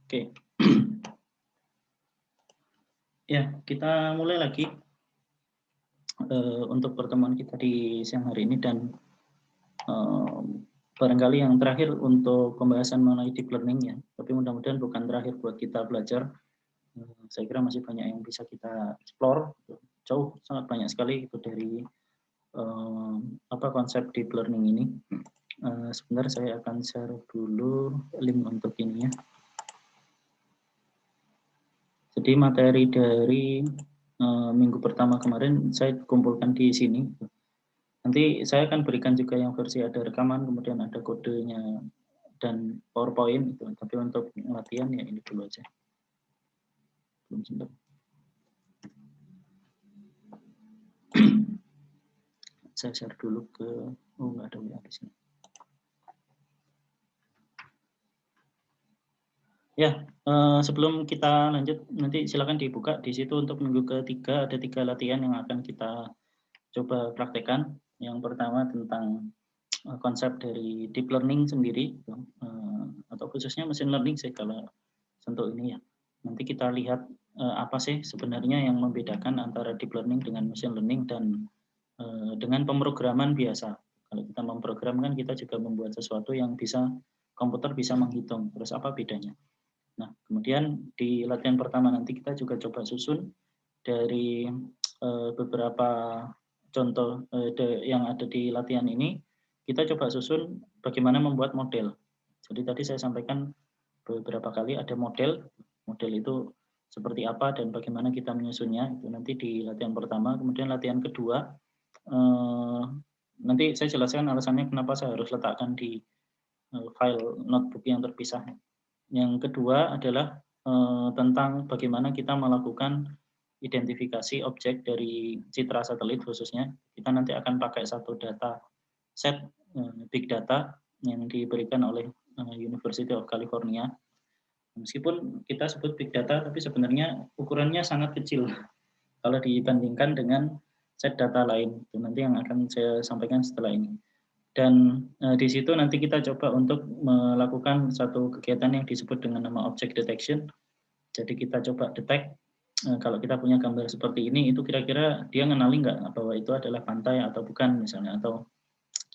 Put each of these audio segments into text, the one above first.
Oke. Ya, kita mulai lagi untuk pertemuan kita di siang hari ini dan eh, barangkali yang terakhir untuk pembahasan mengenai deep learning ya. Tapi mudah-mudahan bukan terakhir buat kita belajar. Saya kira masih banyak yang bisa kita explore. Jauh sangat banyak sekali itu dari konsep deep learning ini. Sebentar saya akan share dulu link untuk ini ya. Jadi materi dari minggu pertama kemarin saya kumpulkan di sini. Nanti saya akan berikan juga yang versi ada rekaman, kemudian ada kodenya dan PowerPoint itu. Tapi untuk latihan ya ini dulu aja. Belum sempat. Saya share dulu ke nggak ada WA di sini. Ya, sebelum kita lanjut, nanti silakan dibuka di situ untuk minggu ketiga ada 3 latihan yang akan kita coba praktekkan. Yang pertama tentang konsep dari deep learning sendiri, atau khususnya machine learning sih kalau untuk ini ya. Nanti kita lihat apa sih sebenarnya yang membedakan antara deep learning dengan machine learning dan dengan pemrograman biasa. Kalau kita memprogram kan kita juga membuat sesuatu yang bisa komputer bisa menghitung. Terus apa bedanya? Nah, kemudian di latihan pertama nanti kita juga coba susun dari beberapa contoh yang ada di latihan ini, kita coba susun bagaimana membuat model. Jadi tadi saya sampaikan beberapa kali ada model itu seperti apa dan bagaimana kita menyusunnya, itu nanti di latihan pertama. Kemudian latihan kedua, nanti saya jelaskan alasannya kenapa saya harus letakkan di file notebook yang terpisah. Yang kedua adalah tentang bagaimana kita melakukan identifikasi objek dari citra satelit khususnya. Kita nanti akan pakai satu data set big data yang diberikan oleh University of California. Meskipun kita sebut big data, tapi sebenarnya ukurannya sangat kecil kalau dibandingkan dengan set data lain. Itu nanti yang akan saya sampaikan setelah ini. Dan di situ nanti kita coba untuk melakukan satu kegiatan yang disebut dengan nama object detection. Jadi kita coba detect kalau kita punya gambar seperti ini, itu kira-kira dia ngenali nggak bahwa itu adalah pantai atau bukan misalnya, atau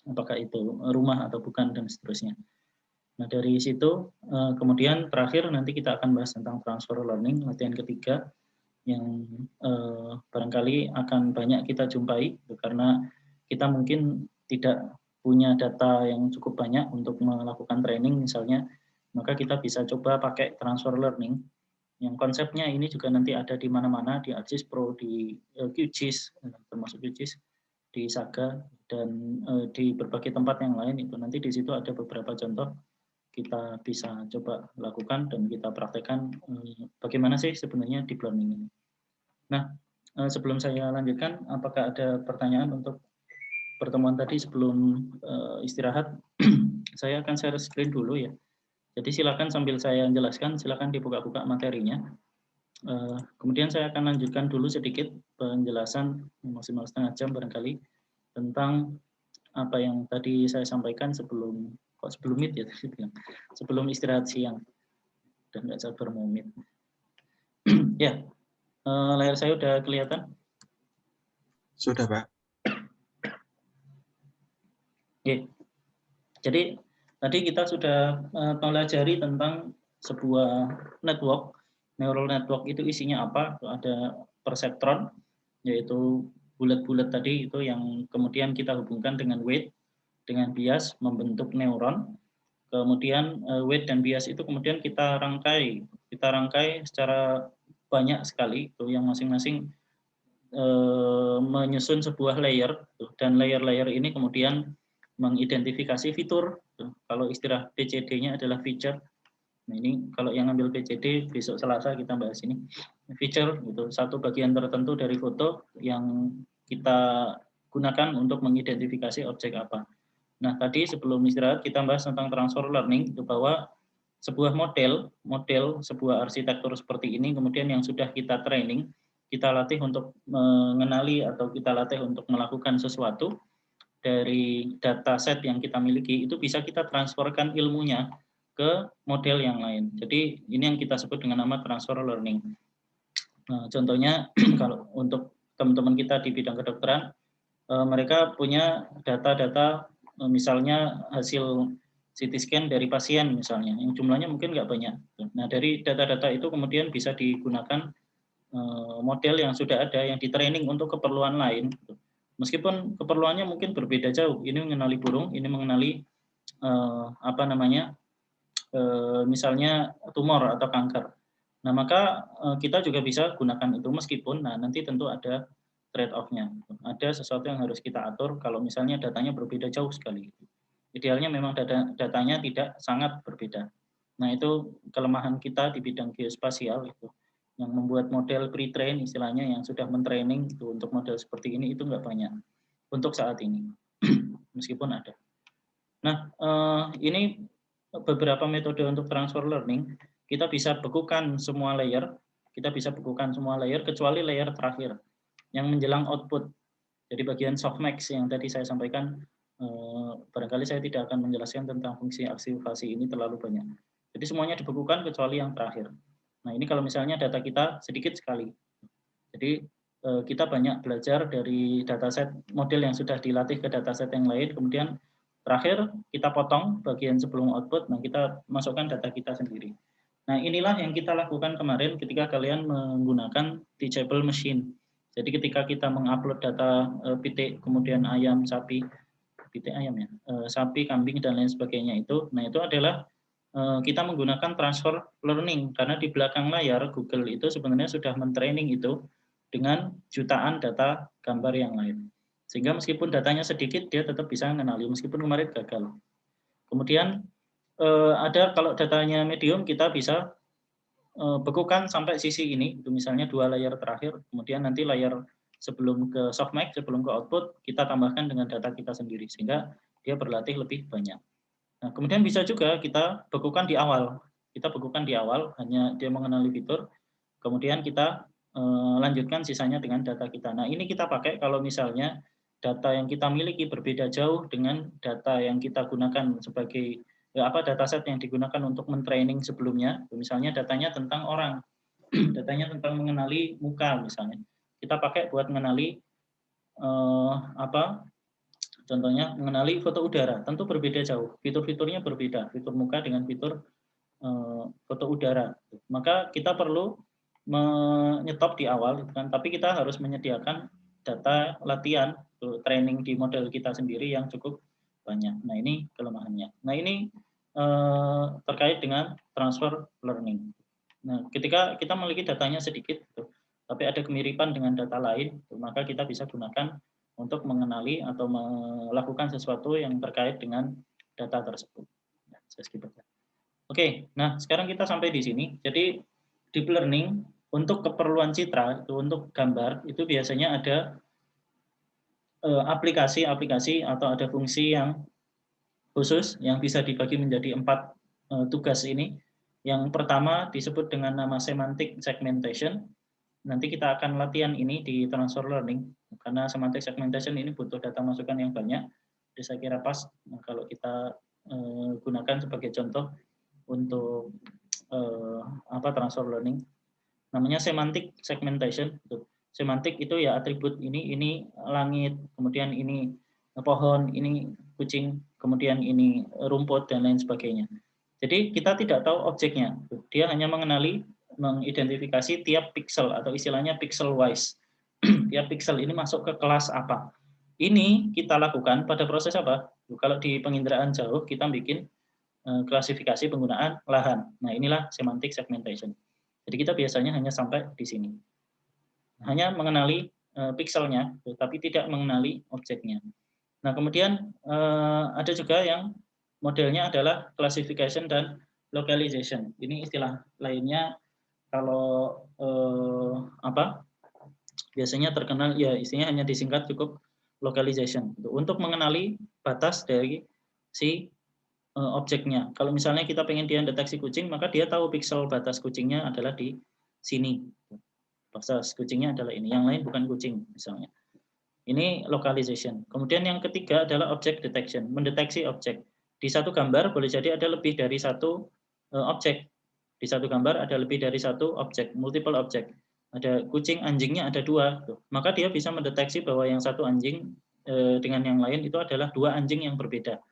apakah itu rumah atau bukan dan seterusnya. Nah dari situ kemudian terakhir nanti kita akan bahas tentang transfer learning, latihan ketiga yang barangkali akan banyak kita jumpai karena kita mungkin tidak punya data yang cukup banyak untuk melakukan training misalnya, maka kita bisa coba pakai transfer learning yang konsepnya ini juga nanti ada di mana-mana, di ArcGIS Pro, di QGIS, termasuk QGIS, di Saga, dan di berbagai tempat yang lain itu nanti di situ ada beberapa contoh kita bisa coba lakukan dan kita praktekkan bagaimana sih sebenarnya deep learning ini. Nah, sebelum saya lanjutkan, apakah ada pertanyaan untuk pertemuan tadi sebelum istirahat? Saya akan share screen dulu ya. Jadi silakan sambil saya jelaskan, silakan dibuka-buka materinya. Kemudian saya akan lanjutkan dulu sedikit penjelasan maksimal setengah jam barangkali tentang apa yang tadi saya sampaikan sebelum meet ya tadi bilang, sebelum istirahat siang dan nggak sabar mau meet. Ya, layar saya udah kelihatan? Sudah, Pak. Oke. Jadi tadi kita sudah mempelajari tentang sebuah network. Neural network itu isinya apa? Ada perseptron, yaitu bulat-bulat tadi itu yang kemudian kita hubungkan dengan weight, dengan bias membentuk neuron. Kemudian weight dan bias itu kemudian kita rangkai secara banyak sekali, itu yang masing-masing menyusun sebuah layer, dan layer-layer ini kemudian mengidentifikasi fitur. Kalau istilah PCD-nya adalah feature. Nah ini kalau yang ambil PCD besok Selasa kita bahas ini. Feature itu satu bagian tertentu dari foto yang kita gunakan untuk mengidentifikasi objek apa. Nah tadi sebelum istirahat kita bahas tentang transfer learning, itu bahwa sebuah model sebuah arsitektur seperti ini kemudian yang sudah kita training, kita latih untuk mengenali atau kita latih untuk melakukan sesuatu dari data set yang kita miliki, itu bisa kita transferkan ilmunya ke model yang lain. Jadi ini yang kita sebut dengan nama transfer learning. Nah, contohnya kalau untuk teman-teman kita di bidang kedokteran, mereka punya data-data, misalnya hasil CT scan dari pasien misalnya, yang jumlahnya mungkin nggak banyak. Nah, dari data-data itu kemudian bisa digunakan model yang sudah ada, yang di-training untuk keperluan lain. Meskipun keperluannya mungkin berbeda jauh. Ini mengenali burung, ini mengenali misalnya tumor atau kanker. Nah, maka kita juga bisa gunakan itu meskipun nanti tentu ada trade off-nya. Ada sesuatu yang harus kita atur kalau misalnya datanya berbeda jauh sekali. Idealnya memang datanya tidak sangat berbeda. Nah, itu kelemahan kita di bidang geospasial itu. Yang membuat model pre-train istilahnya yang sudah men-training itu untuk model seperti ini itu nggak banyak untuk saat ini. Meskipun ada. Nah, ini beberapa metode untuk transfer learning. Kita bisa bekukan semua layer, kecuali layer terakhir yang menjelang output. Jadi bagian softmax yang tadi saya sampaikan, barangkali saya tidak akan menjelaskan tentang fungsi aktivasi ini terlalu banyak. Jadi semuanya dibekukan kecuali yang terakhir. Nah, ini kalau misalnya data kita sedikit sekali. Jadi kita banyak belajar dari dataset model yang sudah dilatih ke dataset yang lain, kemudian terakhir kita potong bagian sebelum output, nah kita masukkan data kita sendiri. Nah, inilah yang kita lakukan kemarin ketika kalian menggunakan teachable machine. Jadi ketika kita mengupload data pitik, kemudian ayam, sapi, pitik ayam ya, sapi, kambing dan lain sebagainya itu, nah itu adalah kita menggunakan transfer learning karena di belakang layar Google itu sebenarnya sudah men-training itu dengan jutaan data gambar yang lain. Sehingga meskipun datanya sedikit dia tetap bisa mengenali meskipun kemarin gagal. Kemudian ada kalau datanya medium kita bisa bekukan sampai sisi ini, itu misalnya 2 layar terakhir, kemudian nanti layar sebelum ke softmax, sebelum ke output kita tambahkan dengan data kita sendiri sehingga dia berlatih lebih banyak. Nah, kemudian bisa juga kita bekukan di awal. Kita bekukan di awal, hanya dia mengenali fitur, kemudian kita lanjutkan sisanya dengan data kita. Nah, ini kita pakai kalau misalnya data yang kita miliki berbeda jauh dengan data yang kita gunakan sebagai dataset yang digunakan untuk men-training sebelumnya. Misalnya datanya tentang orang, datanya tentang mengenali muka misalnya. Kita pakai buat mengenali contohnya mengenali foto udara, tentu berbeda jauh. Fitur-fiturnya berbeda, fitur muka dengan fitur foto udara. Maka kita perlu menyetop di awal, kan? Tapi kita harus menyediakan data latihan, training di model kita sendiri yang cukup banyak. Nah, ini kelemahannya. Nah, ini terkait dengan transfer learning. Nah, ketika kita memiliki datanya sedikit, tapi ada kemiripan dengan data lain, maka kita bisa gunakan untuk mengenali atau melakukan sesuatu yang terkait dengan data tersebut. Ya, saya skip aja. Oke, nah sekarang kita sampai di sini. Jadi deep learning untuk keperluan citra, itu untuk gambar, itu biasanya ada aplikasi-aplikasi atau ada fungsi yang khusus yang bisa dibagi menjadi 4 tugas ini. Yang pertama disebut dengan nama semantic segmentation. Nanti kita akan latihan ini di transfer learning karena semantic segmentation ini butuh data masukan yang banyak. Jadi saya kira pas kalau kita gunakan sebagai contoh untuk transfer learning. Namanya semantic segmentation. Semantik itu ya atribut ini langit, kemudian ini pohon, ini kucing, kemudian ini rumput dan lain sebagainya. Jadi kita tidak tahu objeknya. Dia hanya mengidentifikasi tiap pixel atau istilahnya pixel wise. Tiap pixel ini masuk ke kelas apa. Ini kita lakukan pada proses apa? Kalau di penginderaan jauh kita bikin klasifikasi penggunaan lahan. Nah, inilah semantic segmentation. Jadi kita biasanya hanya sampai di sini. Hanya mengenali pixelnya, tapi tidak mengenali objeknya. Nah, kemudian ada juga yang modelnya adalah classification dan localization. Ini istilah lainnya kalau biasanya terkenal ya isinya hanya disingkat cukup localization untuk mengenali batas dari si objeknya. Kalau misalnya kita pengen dia deteksi kucing, maka dia tahu pixel batas kucingnya adalah di sini. Batas kucingnya adalah ini, yang lain bukan kucing misalnya. Ini localization. Kemudian yang ketiga adalah object detection, mendeteksi objek. di satu gambar boleh jadi ada lebih dari satu objek. Di satu gambar ada lebih dari satu objek, multiple objek. Ada kucing, anjingnya ada 2, gitu. Maka dia bisa mendeteksi bahwa yang satu anjing dengan yang lain itu adalah 2 anjing yang berbeda.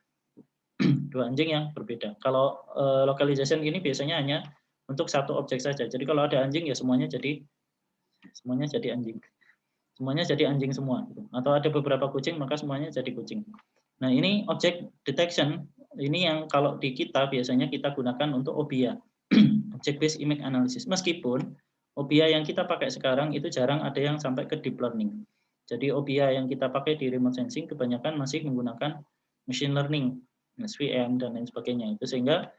2 anjing yang berbeda. Kalau localization ini biasanya hanya untuk satu objek saja. Jadi kalau ada anjing ya semuanya jadi anjing. Semuanya jadi anjing semua, gitu. Atau ada beberapa kucing maka semuanya jadi kucing. Nah, ini object detection, ini yang kalau di kita biasanya kita gunakan untuk OBIA, Object Based Image Analysis. Meskipun OBIA yang kita pakai sekarang itu jarang ada yang sampai ke deep learning. Jadi OBIA yang kita pakai di remote sensing kebanyakan masih menggunakan machine learning, SVM dan lain sebagainya. Itu sehingga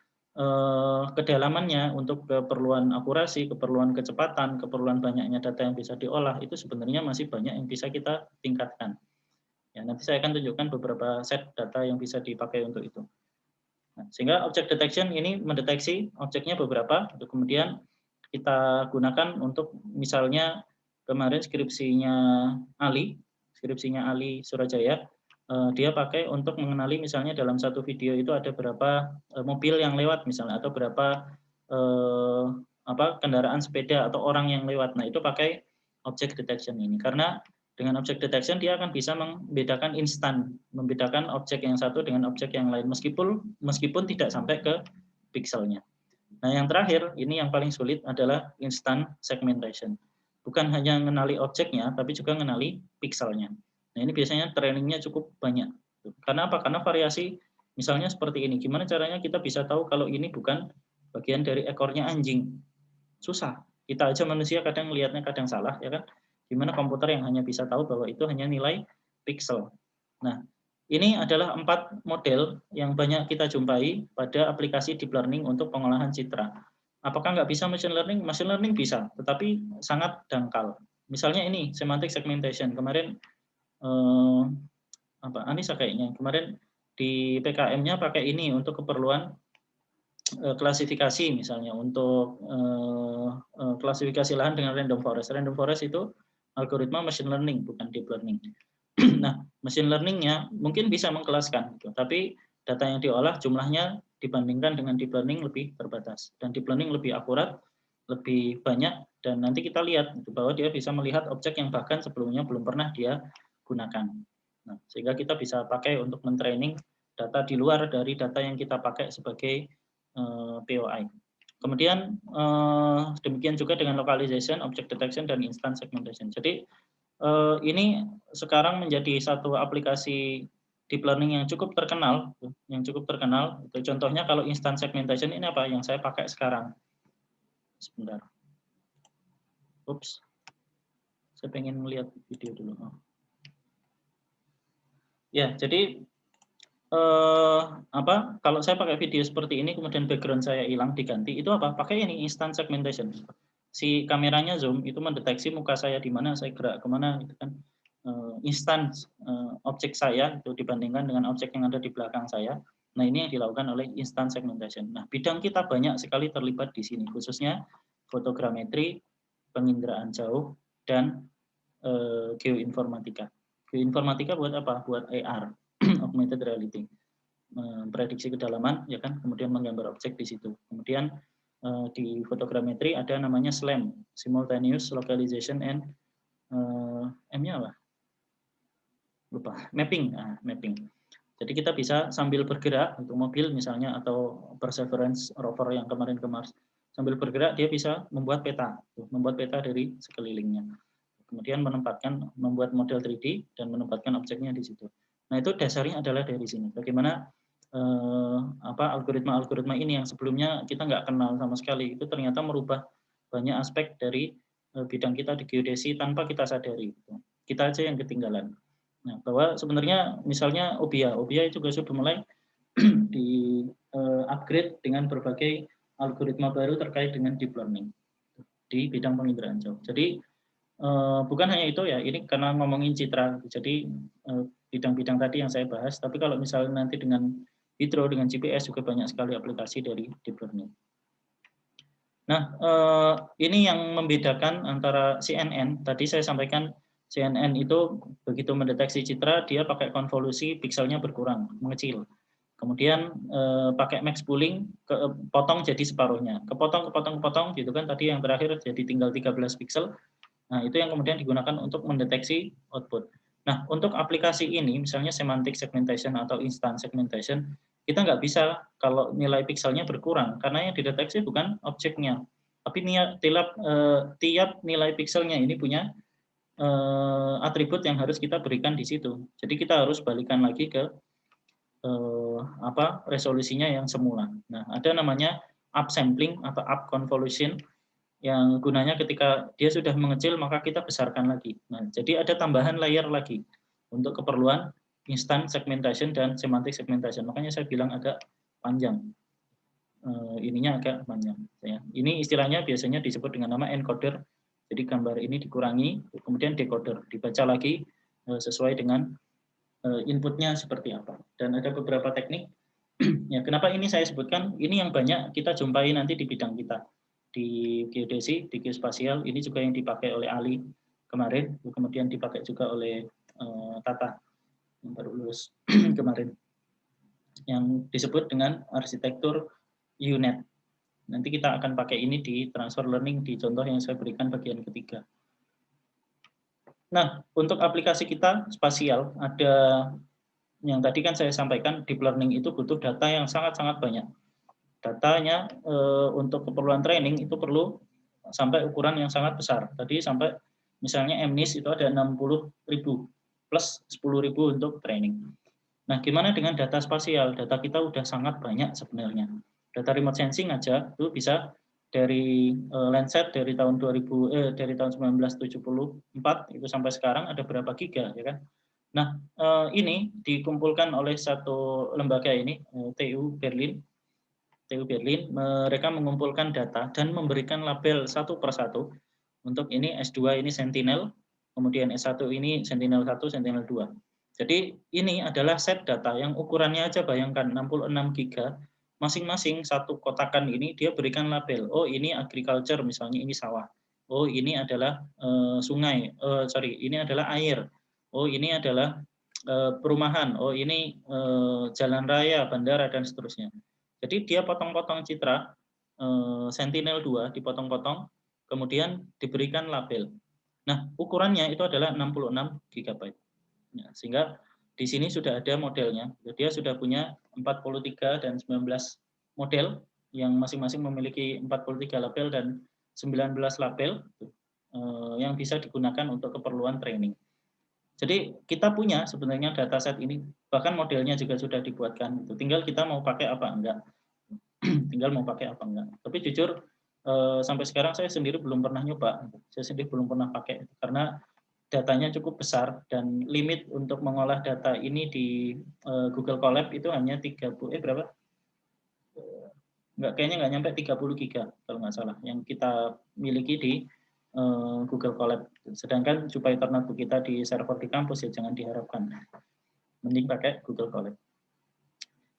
kedalamannya untuk keperluan akurasi, keperluan kecepatan, keperluan banyaknya data yang bisa diolah itu sebenarnya masih banyak yang bisa kita tingkatkan. Ya, nanti saya akan tunjukkan beberapa set data yang bisa dipakai untuk itu. Nah, sehingga object detection ini mendeteksi objeknya beberapa, kemudian kita gunakan untuk misalnya kemarin skripsinya Ali Surajaya, dia pakai untuk mengenali misalnya dalam satu video itu ada berapa mobil yang lewat misalnya atau berapa kendaraan sepeda atau orang yang lewat. Nah, itu pakai object detection ini karena dengan object detection dia akan bisa membedakan instan, membedakan objek yang satu dengan objek yang lain meskipun tidak sampai ke pixelnya. Nah, yang terakhir ini yang paling sulit adalah instant segmentation. Bukan hanya mengenali objeknya tapi juga mengenali pixelnya. Nah, ini biasanya trainingnya cukup banyak. Karena apa? Karena variasi misalnya seperti ini. Gimana caranya kita bisa tahu kalau ini bukan bagian dari ekornya anjing? Susah. Kita aja manusia kadang lihatnya kadang salah, ya kan? Gimana komputer yang hanya bisa tahu bahwa itu hanya nilai pixel. Nah, ini adalah 4 model yang banyak kita jumpai pada aplikasi deep learning untuk pengolahan citra. Apakah nggak bisa machine learning? Machine learning bisa, tetapi sangat dangkal. Misalnya ini, semantic segmentation. Kemarin Anissa kayaknya kemarin di PKM-nya pakai ini untuk keperluan klasifikasi misalnya untuk klasifikasi lahan dengan random forest. Random forest itu algoritma machine learning bukan deep learning. Nah, machine learning-nya mungkin bisa mengkelaskan, gitu, tapi data yang diolah jumlahnya dibandingkan dengan deep learning lebih terbatas dan deep learning lebih akurat, lebih banyak dan nanti kita lihat gitu, bahwa dia bisa melihat objek yang bahkan sebelumnya belum pernah dia gunakan. Nah, sehingga kita bisa pakai untuk mentraining data di luar dari data yang kita pakai sebagai POI. Kemudian demikian juga dengan localization, object detection, dan instant segmentation. Jadi ini sekarang menjadi satu aplikasi deep learning yang cukup terkenal. Itu contohnya kalau instant segmentation ini apa yang saya pakai sekarang. Sebentar. Ups. Saya pengen melihat video dulu. Ya, jadi kalau saya pakai video seperti ini kemudian background saya hilang diganti itu apa? Pakai ini instant segmentation. Si kameranya zoom itu mendeteksi muka saya di mana, saya gerak kemana gitu kan. Instan objek saya itu dibandingkan dengan objek yang ada di belakang saya. Nah, ini yang dilakukan oleh instant segmentation. Nah, bidang kita banyak sekali terlibat di sini khususnya fotogrametri, penginderaan jauh dan geoinformatika. Geoinformatika buat apa? Buat AR. Augmented reality, memprediksi kedalaman, ya kan, kemudian menggambar objek di situ. Kemudian di fotogrametri ada namanya SLAM, simultaneous localization and M-nya apa? Lupa. Mapping. Mapping. Jadi kita bisa sambil bergerak untuk mobil misalnya atau Perseverance rover yang kemarin ke Mars, sambil bergerak dia bisa membuat peta dari sekelilingnya. Kemudian membuat model 3D dan menempatkan objeknya di situ. Nah, itu dasarnya adalah dari sini. Bagaimana algoritma-algoritma ini yang sebelumnya kita nggak kenal sama sekali, itu ternyata merubah banyak aspek dari bidang kita di geodesi tanpa kita sadari. Kita aja yang ketinggalan. Nah, bahwa sebenarnya misalnya OBIA juga sudah mulai di upgrade dengan berbagai algoritma baru terkait dengan deep learning di bidang penginderaan jauh. Jadi bukan hanya itu ya, ini karena ngomongin citra, jadi bidang-bidang tadi yang saya bahas, tapi kalau misalnya nanti dengan Hydro, dengan GPS juga banyak sekali aplikasi dari deep learning. Nah, ini yang membedakan antara CNN, tadi saya sampaikan CNN itu begitu mendeteksi citra, dia pakai konvolusi pixelnya berkurang, mengecil. Kemudian pakai max pooling, potong jadi separuhnya. Kepotong gitu kan, tadi yang terakhir jadi tinggal 13 piksel. Nah, itu yang kemudian digunakan untuk mendeteksi output. Nah, untuk aplikasi ini, misalnya semantic segmentation atau instant segmentation, kita nggak bisa kalau nilai pikselnya berkurang, karena yang dideteksi bukan objeknya, tapi tiap nilai pikselnya ini punya atribut yang harus kita berikan di situ. Jadi kita harus balikan lagi ke resolusinya yang semula. Nah, ada namanya upsampling atau up convolution yang gunanya ketika dia sudah mengecil maka kita besarkan lagi. Nah, jadi ada tambahan layer lagi untuk keperluan instant segmentation dan semantic segmentation. Makanya saya bilang agak panjang. Ininya agak panjang. Ya. Ini istilahnya biasanya disebut dengan nama encoder. Jadi gambar ini dikurangi, kemudian decoder, dibaca lagi sesuai dengan inputnya seperti apa. Dan ada beberapa teknik. Ya, kenapa ini saya sebutkan? Ini yang banyak kita jumpai nanti di bidang kita. Di geodesi, di geospasial, ini juga yang dipakai oleh Ali kemarin, kemudian dipakai juga oleh Tata yang baru lulus kemarin. Yang disebut dengan arsitektur UNet. Nanti kita akan pakai ini di transfer learning di contoh yang saya berikan bagian ketiga. Nah, untuk aplikasi kita spasial, ada yang tadi kan saya sampaikan, deep learning itu butuh data yang sangat-sangat banyak. Datanya untuk keperluan training itu perlu sampai ukuran yang sangat besar. Tadi sampai misalnya MNIST itu ada 60.000 plus 10.000 untuk training. Nah, gimana dengan data spasial? Data kita udah sangat banyak sebenarnya. Data remote sensing aja itu bisa dari Landsat dari tahun 1974 itu sampai sekarang ada berapa giga, ya kan? Nah, ini dikumpulkan oleh satu lembaga ini, TU Berlin. Mereka mengumpulkan data dan memberikan label satu persatu. Untuk ini S2 ini Sentinel, kemudian S1 ini Sentinel 1, Sentinel 2. Jadi ini adalah set data yang ukurannya aja bayangkan 66 giga. Masing-masing satu kotakan ini dia berikan label. Oh, ini agriculture, misalnya ini sawah. Oh, ini adalah sungai. Ini adalah air. Oh, ini adalah perumahan. Oh, ini jalan raya, bandara, dan seterusnya. Jadi dia potong-potong citra Sentinel 2 dipotong-potong, kemudian diberikan label. Nah, ukurannya itu adalah 66 GB. Ya, sehingga di sini sudah ada modelnya. Dia sudah punya 43 dan 19 model yang masing-masing memiliki 43 label dan 19 label yang bisa digunakan untuk keperluan training. Jadi kita punya sebenarnya dataset ini, bahkan modelnya juga sudah dibuatkan. Tinggal kita mau pakai apa enggak. Tinggal mau pakai apa enggak. Tapi jujur sampai sekarang saya sendiri belum pernah nyoba. Saya sendiri belum pernah pakai karena datanya cukup besar dan limit untuk mengolah data ini di Google Colab itu hanya 30 berapa? Kayaknya nggak nyampe 30 giga kalau nggak salah yang kita miliki di Google Colab. Sedangkan Jupyter Notebook kita di server di kampus ya jangan diharapkan. Mending pakai Google Colab.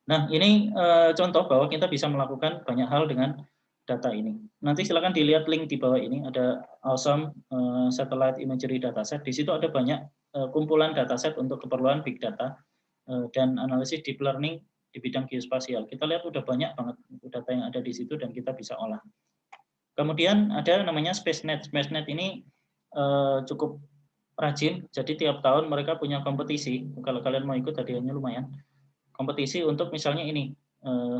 Nah, ini contoh bahwa kita bisa melakukan banyak hal dengan data ini. Nanti silakan dilihat link di bawah ini, ada Awesome Satellite Imagery Dataset. Di situ ada banyak kumpulan dataset untuk keperluan big data dan analisis deep learning di bidang geospasial. Kita lihat udah banyak banget data yang ada di situ dan kita bisa olah. Kemudian ada namanya SpaceNet. SpaceNet ini cukup rajin, jadi tiap tahun mereka punya kompetisi. Kalau kalian mau ikut hadiahnya lumayan. Kompetisi untuk misalnya ini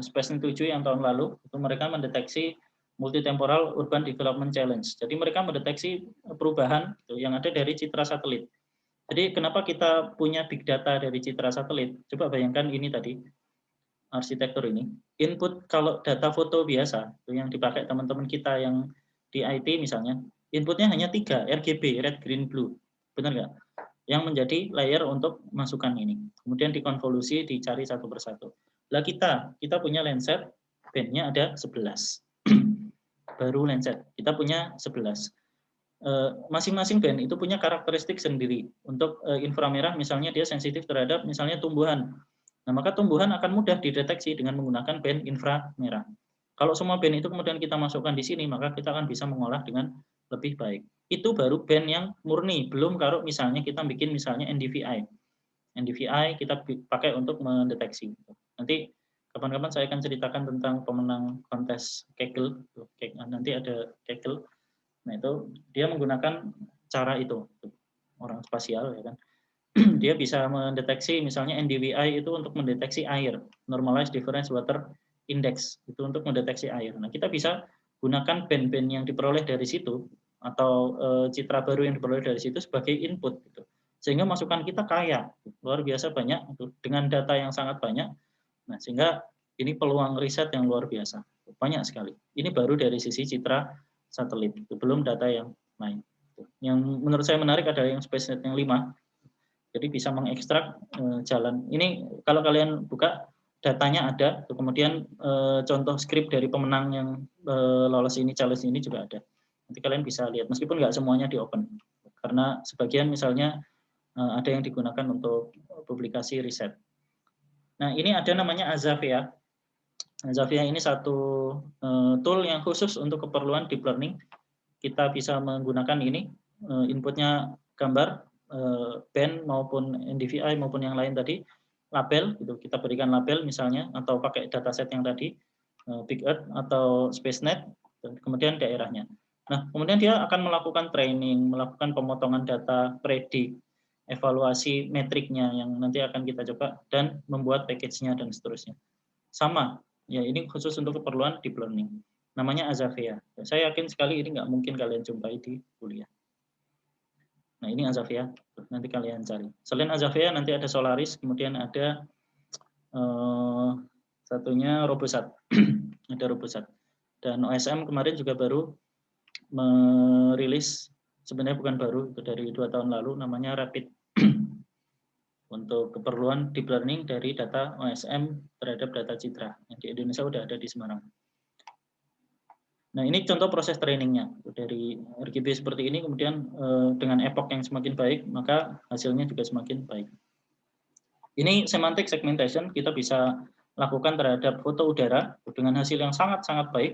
SpaceNet 7 yang tahun lalu itu mereka mendeteksi Multitemporal Urban Development Challenge. Jadi mereka mendeteksi perubahan yang ada dari citra satelit. Jadi kenapa kita punya big data dari citra satelit? Coba bayangkan ini tadi arsitektur ini. Input kalau data foto biasa yang dipakai teman-teman kita yang di IT misalnya, inputnya hanya 3 RGB, red, green, blue. Benar nggak? Yang menjadi layer untuk masukan ini. Kemudian dikonvolusi, dicari satu persatu. Lah kita punya Landsat, bandnya ada 11. Baru Landsat, kita punya 11. Masing-masing band itu punya karakteristik sendiri. Untuk inframerah misalnya dia sensitif terhadap misalnya tumbuhan. Nah, maka tumbuhan akan mudah dideteksi dengan menggunakan band inframerah. Kalau semua band itu kemudian kita masukkan di sini, maka kita akan bisa mengolah dengan lebih baik. Itu baru band yang murni, belum kalau misalnya kita bikin misalnya NDVI. NDVI kita pakai untuk mendeteksi. Nanti kapan-kapan saya akan ceritakan tentang pemenang kontes Kaggle. Nanti ada Kaggle. Nah itu dia menggunakan cara itu, orang spasial ya kan. Dia bisa mendeteksi misalnya NDVI itu untuk mendeteksi air, Normalized Difference Water Index, itu untuk mendeteksi air. Nah kita bisa gunakan band-band yang diperoleh dari situ atau citra baru yang diperoleh dari situ sebagai input gitu. Sehingga masukan kita kaya, luar biasa banyak dengan data yang sangat banyak. Nah, sehingga ini peluang riset yang luar biasa, banyak sekali. Ini baru dari sisi citra satelit, belum data yang lain. Yang menurut saya menarik adalah yang SpaceNet yang 5, jadi bisa mengekstrak jalan. Ini kalau kalian buka datanya ada, kemudian contoh skrip dari pemenang yang lolos ini, challenge ini juga ada. Nanti kalian bisa lihat, meskipun nggak semuanya di open, karena sebagian misalnya ada yang digunakan untuk publikasi riset. Nah ini ada namanya Azavea. Azavea ini satu tool yang khusus untuk keperluan deep learning. Kita bisa menggunakan ini, inputnya gambar, band maupun NDVI maupun yang lain tadi, label, gitu. Kita berikan label misalnya, atau pakai dataset yang tadi, Big Earth atau SpaceNet, dan kemudian daerahnya. Nah, kemudian dia akan melakukan training, melakukan pemotongan data, predik, evaluasi metriknya yang nanti akan kita coba, dan membuat package-nya dan seterusnya. Sama, ya ini khusus untuk keperluan deep learning. Namanya Azavea. Saya yakin sekali ini nggak mungkin kalian jumpai di kuliah. Nah ini Azavea, nanti kalian cari. Selain Azavea nanti ada Solaris, kemudian ada satunya Robosat. Ada Robosat. Dan OSM kemarin juga baru merilis, sebenarnya bukan baru, itu dari 2 tahun lalu, namanya Rapid. Untuk keperluan deep learning dari data OSM terhadap data citra. Yang di Indonesia sudah ada di Semarang. Nah ini contoh proses trainingnya. Dari RGB seperti ini, kemudian dengan epoch yang semakin baik, maka hasilnya juga semakin baik. Ini semantic segmentation kita bisa lakukan terhadap foto udara dengan hasil yang sangat-sangat baik.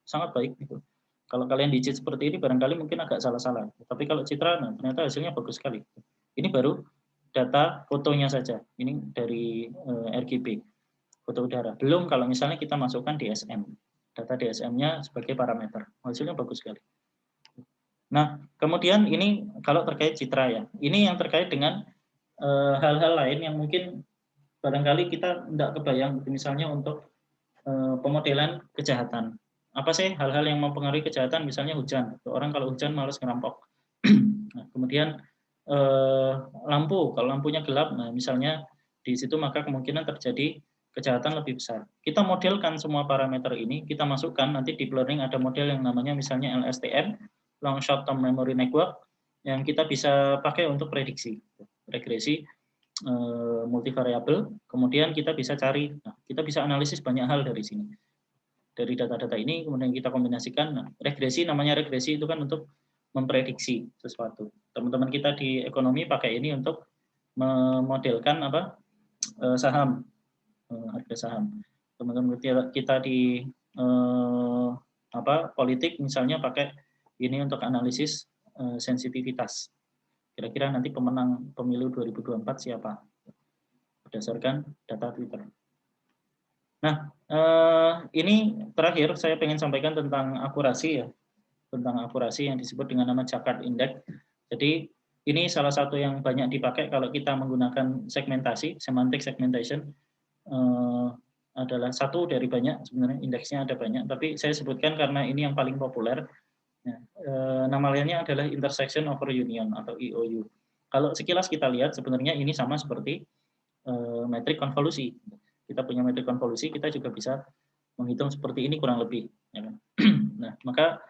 Sangat baik. Gitu. Kalau kalian digit seperti ini, barangkali mungkin agak salah-salah. Tapi kalau citra, nah, ternyata hasilnya bagus sekali. Ini baru data fotonya saja. Ini dari RGB, foto udara. Belum kalau misalnya kita masukkan DSM. Data DSM-nya sebagai parameter. Hasilnya bagus sekali. Nah, kemudian ini kalau terkait citra ya. Ini yang terkait dengan hal-hal lain yang mungkin barangkali kita tidak kebayang. Misalnya untuk pemodelan kejahatan. Apa sih hal-hal yang mempengaruhi kejahatan? Misalnya hujan. Orang kalau hujan malas ngerampok. Nah, kemudian lampu, kalau lampunya gelap, nah misalnya di situ maka kemungkinan terjadi kejahatan lebih besar. Kita modelkan semua parameter ini, kita masukkan, nanti deep learning ada model yang namanya misalnya LSTM, Long Short Term Memory Network, yang kita bisa pakai untuk prediksi, regresi multivariabel, kemudian kita bisa cari, nah, kita bisa analisis banyak hal dari sini. Dari data-data ini, kemudian kita kombinasikan, nah, regresi, namanya regresi itu kan untuk memprediksi sesuatu. Teman-teman kita di ekonomi pakai ini untuk memodelkan apa saham, harga saham. Teman-teman kita di politik misalnya pakai ini untuk analisis sensitivitas. Kira-kira nanti pemenang pemilu 2024 siapa? Berdasarkan data Twitter. Nah, ini terakhir saya ingin sampaikan tentang akurasi ya. Tentang akurasi yang disebut dengan nama Jakarta Index. Jadi ini salah satu yang banyak dipakai kalau kita menggunakan segmentasi, semantic segmentation, adalah satu dari banyak, sebenarnya indeksnya ada banyak, tapi saya sebutkan karena ini yang paling populer. Nah, nama lainnya adalah intersection over union atau IOU. Kalau sekilas kita lihat sebenarnya ini sama seperti metrik konvolusi. Kita punya metrik konvolusi, kita juga bisa menghitung seperti ini kurang lebih. Ya kan? Nah, maka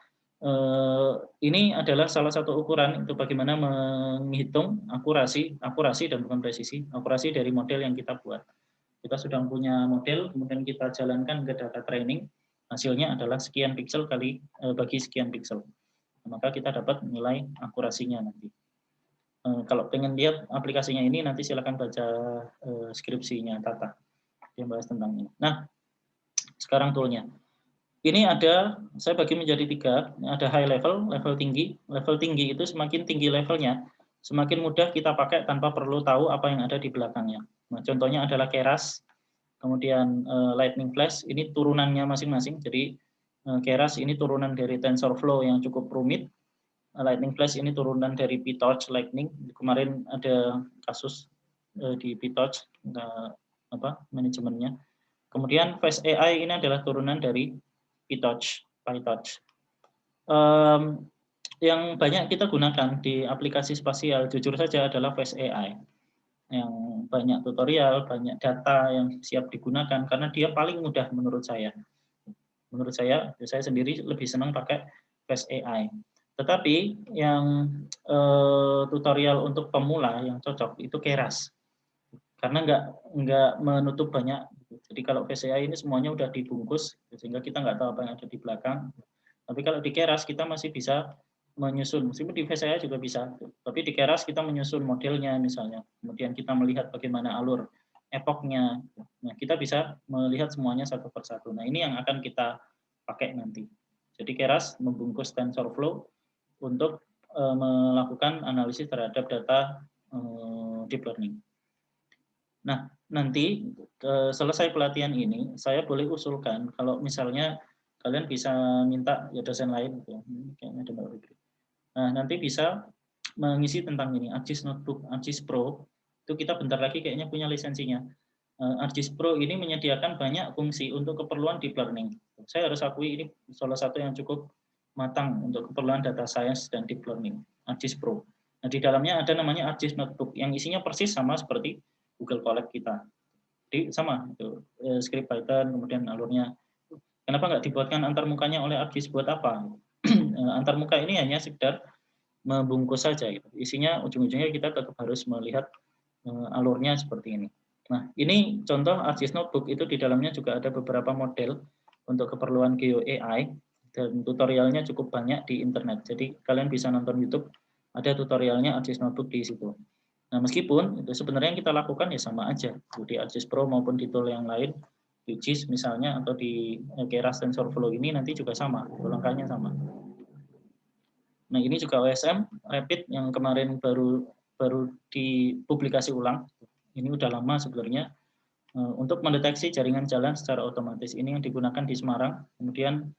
ini adalah salah satu ukuran untuk bagaimana menghitung akurasi dan bukan presisi, akurasi dari model yang kita buat. Kita sudah punya model, kemudian kita jalankan ke data training, hasilnya adalah sekian piksel kali bagi sekian piksel. Maka kita dapat nilai akurasinya nanti. Kalau pengen lihat aplikasinya ini, nanti silakan baca skripsinya Tata yang bahas tentang ini. Nah, sekarang toolnya. Ini ada, saya bagi menjadi 3, ada high level, level tinggi. Level tinggi itu semakin tinggi levelnya, semakin mudah kita pakai tanpa perlu tahu apa yang ada di belakangnya. Nah, contohnya adalah Keras. Kemudian Lightning Flash ini turunannya masing-masing. Jadi Keras ini turunan dari TensorFlow yang cukup rumit. Lightning Flash ini turunan dari PyTorch Lightning. Kemarin ada kasus di PyTorch manajemennya. Kemudian Fast AI ini adalah turunan dari PyTorch. Yang banyak kita gunakan di aplikasi spasial jujur saja adalah Fast AI. Yang banyak tutorial, banyak data yang siap digunakan karena dia paling mudah menurut saya. Menurut saya sendiri lebih senang pakai Fast AI. Tetapi yang tutorial untuk pemula yang cocok itu Keras. Karena nggak menutup banyak. Jadi kalau Fast AI ini semuanya udah dibungkus sehingga kita nggak tahu apa yang ada di belakang. Tapi kalau di Keras kita masih bisa menyusun, meskipun di VCA juga bisa, tapi di Keras kita menyusun modelnya misalnya, kemudian kita melihat bagaimana alur epochnya, nah kita bisa melihat semuanya satu persatu. Nah ini yang akan kita pakai nanti. Jadi Keras membungkus TensorFlow untuk melakukan analisis terhadap data deep learning. Nah nanti selesai pelatihan ini, saya boleh usulkan kalau misalnya kalian bisa minta ya dosen lain, kayaknya ada Mbak Fitri. Nah, nanti bisa mengisi tentang ini, ArcGIS Notebook, ArcGIS Pro, itu kita bentar lagi kayaknya punya lisensinya. ArcGIS Pro ini menyediakan banyak fungsi untuk keperluan deep learning. Saya harus akui ini salah satu yang cukup matang untuk keperluan data science dan deep learning, ArcGIS Pro. Nah, di dalamnya ada namanya ArcGIS Notebook, yang isinya persis sama seperti Google Colab kita. Jadi sama, itu, script Python, kemudian alurnya. Kenapa nggak dibuatkan antarmukanya oleh ArcGIS buat apa? Antarmuka ini hanya sekedar membungkus saja gitu. Isinya ujung-ujungnya kita tetap harus melihat alurnya seperti ini. Nah, ini contoh ArcGIS Notebook, itu di dalamnya juga ada beberapa model untuk keperluan Geo AI dan tutorialnya cukup banyak di internet. Jadi kalian bisa nonton YouTube, ada tutorialnya ArcGIS Notebook di situ. Nah, meskipun itu sebenarnya yang kita lakukan ya sama aja, di ArcGIS Pro maupun di tool yang lain, di GIS misalnya atau di Keras TensorFlow ini nanti juga sama, langkahnya sama. Nah ini juga OSM Rapid yang kemarin baru dipublikasi ulang. Ini udah lama sebenarnya untuk mendeteksi jaringan jalan secara otomatis. Ini yang digunakan di Semarang, kemudian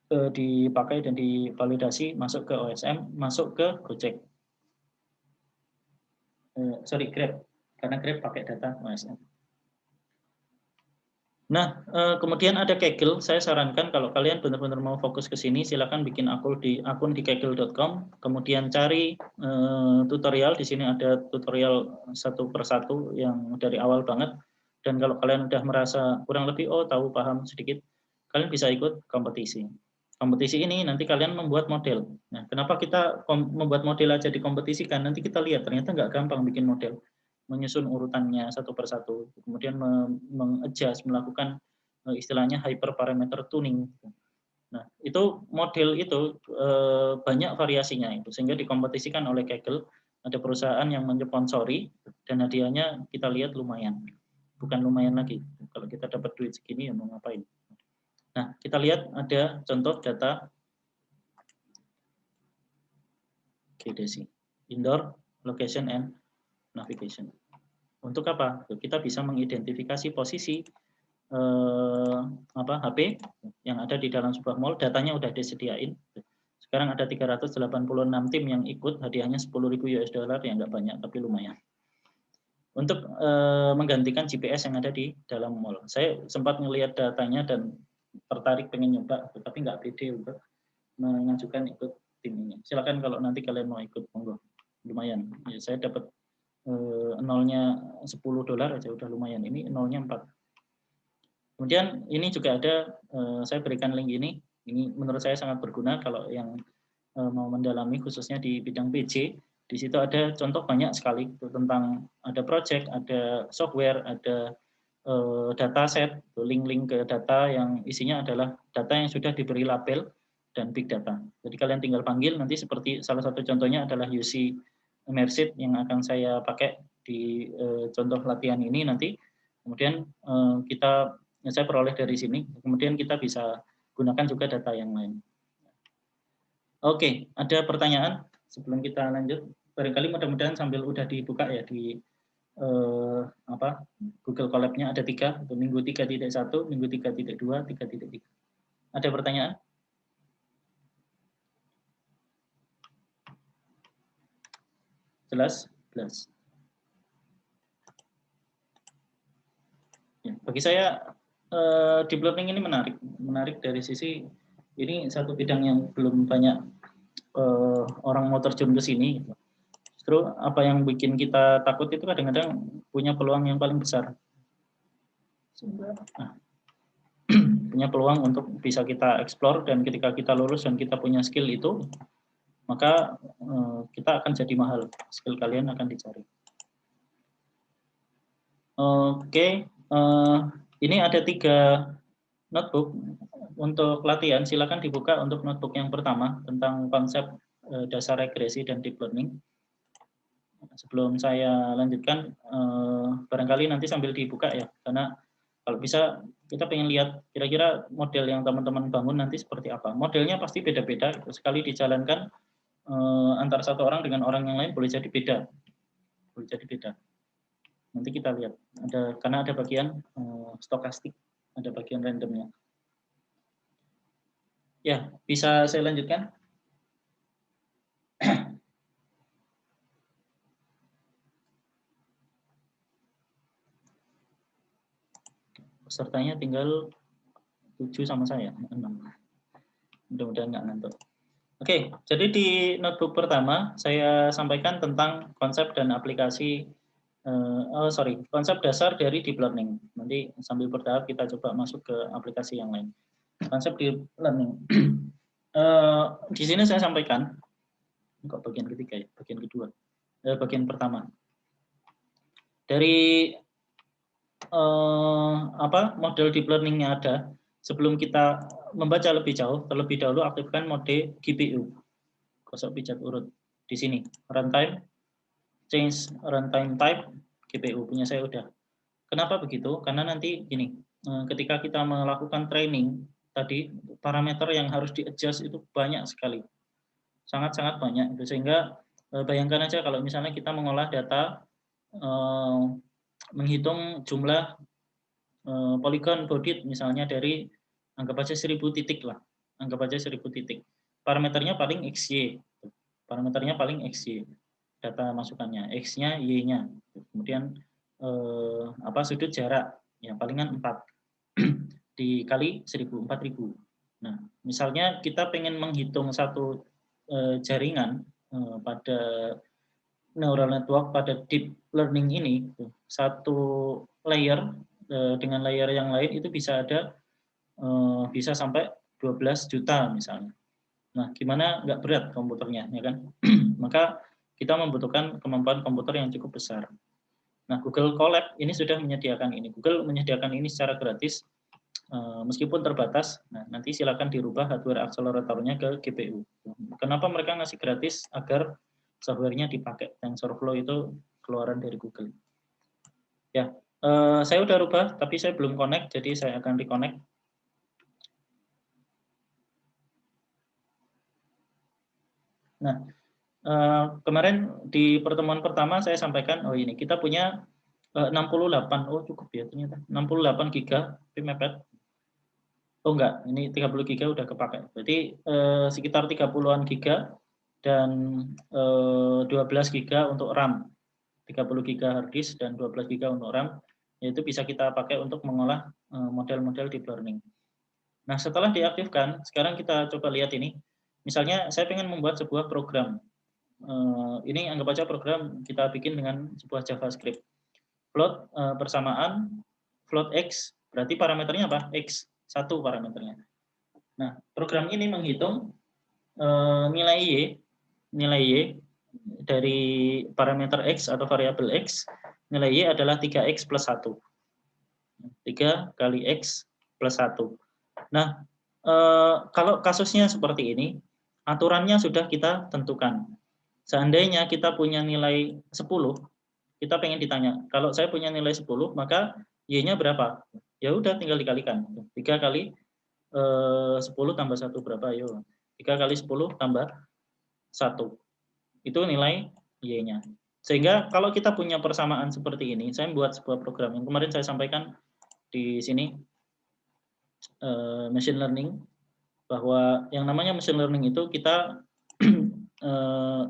dipakai dan divalidasi masuk ke OSM, masuk ke Gojek. Grab, karena Grab pakai data OSM. Nah, kemudian ada Kaggle. Saya sarankan kalau kalian benar-benar mau fokus ke sini, silakan bikin akun di kaggle.com. Kemudian cari tutorial. Di sini ada tutorial satu persatu yang dari awal banget. Dan kalau kalian udah merasa kurang lebih, tahu paham sedikit, kalian bisa ikut kompetisi. Kompetisi ini nanti kalian membuat model. Nah, kenapa kita membuat model aja dikompetisikan? Nanti kita lihat ternyata nggak gampang bikin model, menyusun urutannya satu persatu, kemudian mengadjust, melakukan istilahnya hyperparameter tuning. Nah, itu model itu banyak variasinya itu, sehingga dikompetisikan oleh Kaggle. Ada perusahaan yang mensponsori dan hadiahnya kita lihat lumayan. Bukan lumayan lagi, kalau kita dapat duit segini ya mau ngapain. Nah, kita lihat ada contoh data geodesi, indoor, location, and navigation. Untuk apa? Kita bisa mengidentifikasi posisi HP yang ada di dalam sebuah mall, datanya udah disediain. Sekarang ada 386 tim yang ikut, hadiahnya $10.000 ya nggak banyak tapi lumayan. Untuk menggantikan GPS yang ada di dalam mall. Saya sempat melihat datanya dan tertarik pengen nyoba, tapi nggak pede untuk mengajukan ikut tim ini. Silakan kalau nanti kalian mau ikut, monggo. Lumayan. Ya, saya dapat nolnya $10 aja udah lumayan. Ini nolnya 4. Kemudian ini juga ada, saya berikan link ini. Ini menurut saya sangat berguna kalau yang mau mendalami khususnya di bidang PJ. Di situ ada contoh banyak sekali tentang ada project, ada software, ada dataset, link-link ke data yang isinya adalah data yang sudah diberi label dan big data. Jadi kalian tinggal panggil, nanti seperti salah satu contohnya adalah UC Mersit yang akan saya pakai di contoh latihan ini nanti. Kemudian saya peroleh dari sini, kemudian kita bisa gunakan juga data yang lain. Oke, ada pertanyaan sebelum kita lanjut? Barangkali mudah-mudahan sambil udah dibuka ya di Google Colab-nya ada 3, minggu 3.1, minggu 3.2, 3.3. Ada pertanyaan? Jelas? Jelas. Ya, bagi saya deep learning ini menarik dari sisi ini satu bidang yang belum banyak orang mau terjun ke sini. Justru apa yang bikin kita takut itu kadang-kadang punya peluang yang paling besar. Nah, punya peluang untuk bisa kita explore, dan ketika kita lulus dan kita punya skill itu, maka kita akan jadi mahal. Skill kalian akan dicari. Oke, ini ada 3 notebook untuk latihan. Silakan dibuka untuk notebook yang pertama tentang konsep dasar regresi dan deep learning. Sebelum saya lanjutkan, barangkali nanti sambil dibuka ya, karena kalau bisa kita pengen lihat kira-kira model yang teman-teman bangun nanti seperti apa. Modelnya pasti beda-beda, sekali dijalankan antara satu orang dengan orang yang lain boleh jadi beda. Nanti kita lihat, karena ada bagian stokastik, ada bagian randomnya. Ya, bisa saya lanjutkan? Pesertanya tinggal 7 sama saya, 6. Mudah-mudahan nggak ngantuk. Oke, jadi di notebook pertama saya sampaikan tentang konsep dan aplikasi, konsep dasar dari deep learning. Nanti sambil bertahap kita coba masuk ke aplikasi yang lain. Konsep deep learning. Di sini saya sampaikan, kok bagian ketiga ya, bagian kedua, bagian pertama. Dari model deep learning-nya ada, sebelum kita membaca lebih jauh, terlebih dahulu aktifkan mode GPU. Gosok pijat urut di sini. Runtime, change runtime type, GPU punya saya udah. Kenapa begitu? Karena nanti gini, ketika kita melakukan training tadi, parameter yang harus di-adjust itu banyak sekali. Sangat-sangat banyak. Sehingga bayangkan aja kalau misalnya kita mengolah data, menghitung jumlah polygon bodied misalnya dari, anggap aja 1000 titik lah, anggap aja 1000 titik. Parameternya paling XY, data masukannya, X-nya, Y-nya, kemudian sudut jarak, ya palingan 4 dikali 1000, 4000. Nah, misalnya kita pengen menghitung satu jaringan pada neural network, pada deep learning ini, satu layer dengan layer yang lain itu bisa ada bisa sampai 12 juta misalnya. Nah, gimana nggak berat komputernya, ya kan? Maka kita membutuhkan kemampuan komputer yang cukup besar. Nah, Google Colab ini sudah menyediakan ini. Google menyediakan ini secara gratis, meskipun terbatas. Nah, nanti silakan dirubah hardware akseleratornya ke GPU. Kenapa mereka ngasih gratis? Agar softwarenya dipakai. TensorFlow itu keluaran dari Google. Ya, saya udah rubah, tapi saya belum connect, jadi saya akan reconnect. Nah, kemarin di pertemuan pertama saya sampaikan, oh ini kita punya 68, oh cukup ya ternyata, 68 giga mepet. Oh enggak, ini 30 giga udah kepakai. Berarti sekitar 30-an giga dan 12 giga untuk RAM. 30 giga hard disk dan 12 giga untuk RAM, yaitu bisa kita pakai untuk mengolah model-model deep learning. Nah, setelah diaktifkan, sekarang kita coba lihat ini. Misalnya saya ingin membuat sebuah program. Ini anggap aja program kita bikin dengan sebuah JavaScript. Float persamaan, float X, berarti parameternya apa? X, 1 parameternya. Nah, program ini menghitung nilai Y dari parameter X atau variabel X, nilai Y adalah 3X plus 1. 3 kali X plus 1. Nah, kalau kasusnya seperti ini, aturannya sudah kita tentukan. Seandainya kita punya nilai 10, kita pengen ditanya, kalau saya punya nilai 10, maka Y-nya berapa? Ya udah tinggal dikalikan. 3 kali 10 tambah 1 berapa? Ayo. 3 kali 10 tambah 1. Itu nilai Y-nya. Sehingga kalau kita punya persamaan seperti ini, saya buat sebuah program yang kemarin saya sampaikan di sini, machine learning, bahwa yang namanya machine learning itu kita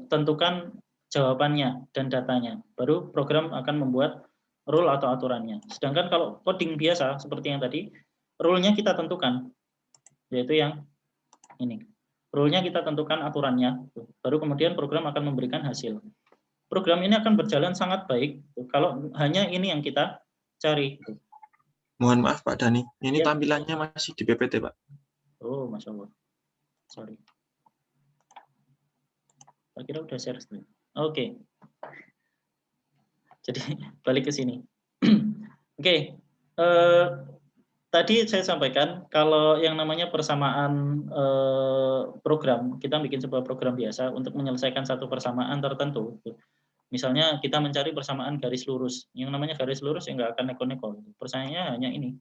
tentukan jawabannya dan datanya, baru program akan membuat rule atau aturannya. Sedangkan kalau coding biasa seperti yang tadi, rule-nya kita tentukan, yaitu yang ini. Rule-nya kita tentukan aturannya, baru kemudian program akan memberikan hasil. Program ini akan berjalan sangat baik kalau hanya ini yang kita cari. Mohon maaf Pak Dani, ini Ya. tampilannya masih di PPT Pak. Oh, Masya Allah. Sorry. Saya kira udah share screen. Oke. Jadi balik ke sini. Oke. Tadi saya sampaikan kalau yang namanya persamaan program, kita bikin sebuah program biasa untuk menyelesaikan satu persamaan tertentu. Misalnya kita mencari persamaan garis lurus. Yang namanya garis lurus ya nggak akan neko-neko. Persamaannya hanya ini.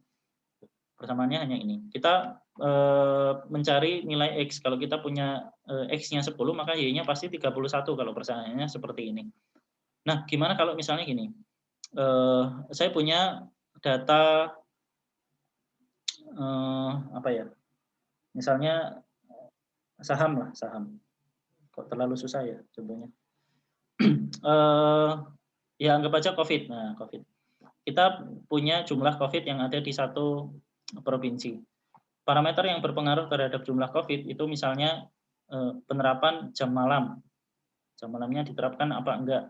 Persamaannya hanya ini. Kita mencari nilai X. Kalau kita punya X-nya 10, maka Y-nya pasti 31 kalau persamaannya seperti ini. Nah, gimana kalau misalnya gini? Saya punya data apa ya? Misalnya saham lah, saham. Kok terlalu susah ya contohnya? Ya anggap aja COVID. Nah, COVID. Kita punya jumlah COVID yang ada di satu provinsi. Parameter yang berpengaruh terhadap jumlah COVID itu misalnya penerapan jam malam. Jam malamnya diterapkan apa enggak.